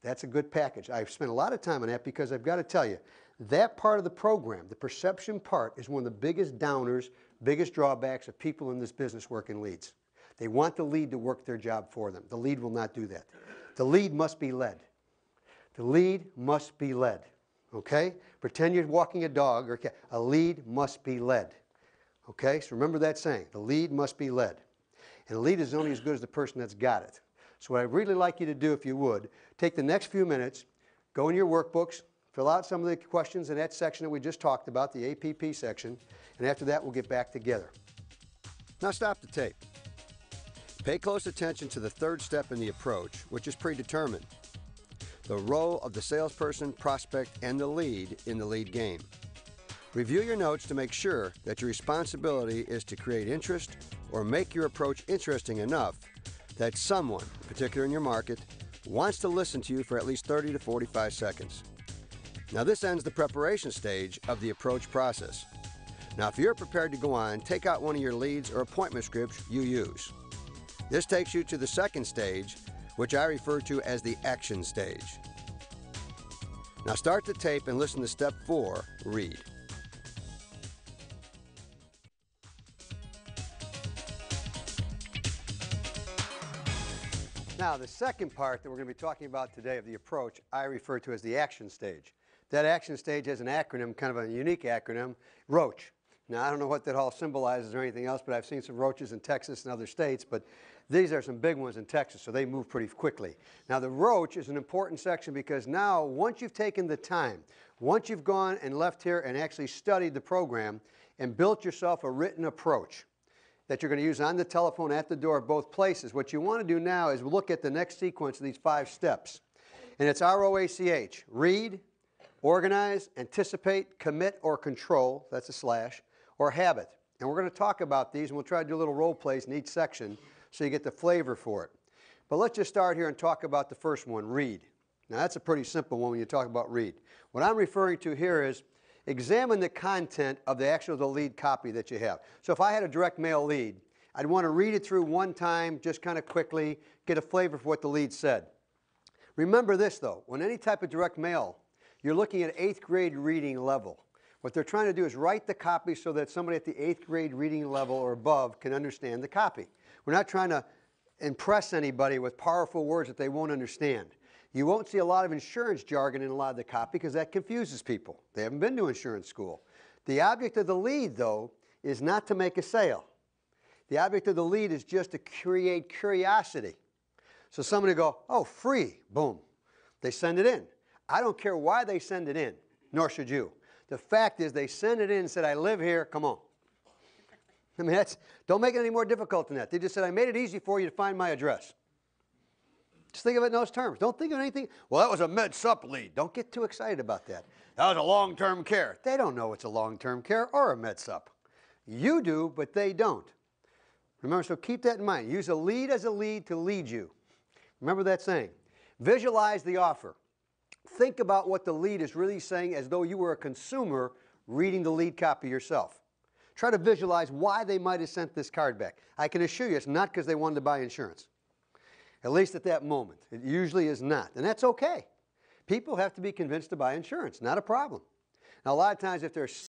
That's a good package. I've spent a lot of time on that because I've got to tell you, that part of the program, the perception part, is one of the biggest downers, biggest drawbacks of people in this business working leads. They want the lead to work their job for them. The lead will not do that. The lead must be led. The lead must be led. Okay? Pretend you're walking a dog or a cat. A lead must be led. Okay? So remember that saying. The lead must be led. And the lead is only as good as the person that's got it. So what I'd really like you to do, if you would, take the next few minutes, go in your workbooks, fill out some of the questions in that section that we just talked about, the APP section, and after that we'll get back together. Now stop the tape. Pay close attention to the 3rd step in the approach, which is predetermined. The role of the salesperson, prospect, and the lead in the lead game. Review your notes to make sure that your responsibility is to create interest or make your approach interesting enough that someone, particularly in your market, wants to listen to you for at least 30 to 45 seconds. Now this ends the preparation stage of the approach process. Now if you're prepared to go on, take out one of your leads or appointment scripts you use. This takes you to the second stage, which I refer to as the action stage. Now start the tape and listen to step 4, read. Now the second part that we're going to be talking about today of the approach, I refer to as the action stage. That action stage has an acronym, kind of a unique acronym, ROACH. Now, I don't know what that all symbolizes or anything else, but I've seen some roaches in Texas and other states, but these are some big ones in Texas, so they move pretty quickly. Now, the ROACH is an important section because now, once you've taken the time, once you've gone and left here and actually studied the program and built yourself a written approach that you're going to use on the telephone, at the door, both places, what you want to do now is look at the next sequence of these 5 steps. And it's ROACH, read, organize, anticipate, commit, or control, that's a slash, or habit. And we're going to talk about these, and we'll try to do little role plays in each section so you get the flavor for it. But let's just start here and talk about the first one, read. Now that's a pretty simple one when you talk about read. What I'm referring to here is examine the content of the lead copy that you have. So if I had a direct mail lead, I'd want to read it through one time, just kind of quickly, get a flavor for what the lead said. Remember this though, when any type of direct mail, you're looking at 8th grade reading level. What they're trying to do is write the copy so that somebody at the 8th grade reading level or above can understand the copy. We're not trying to impress anybody with powerful words that they won't understand. You won't see a lot of insurance jargon in a lot of the copy because that confuses people. They haven't been to insurance school. The object of the lead, though, is not to make a sale. The object of the lead is just to create curiosity. So somebody go, oh, free, boom. They send it in. I don't care why they send it in, nor should you. The fact is they send it in and said, I live here, come on. I mean, don't make it any more difficult than that. They just said, I made it easy for you to find my address. Just think of it in those terms. Don't think of anything, well, that was a med-sup lead. Don't get too excited about that. That was a long-term care. They don't know it's a long-term care or a med-sup. You do, but they don't. Remember, so keep that in mind. Use a lead as a lead to lead you. Remember that saying. Visualize the offer. Think about what the lead is really saying as though you were a consumer reading the lead copy yourself. Try to visualize why they might have sent this card back. I can assure you it's not because they wanted to buy insurance. At least at that moment. It usually is not. And that's okay. People have to be convinced to buy insurance. Not a problem. Now, a lot of times if they're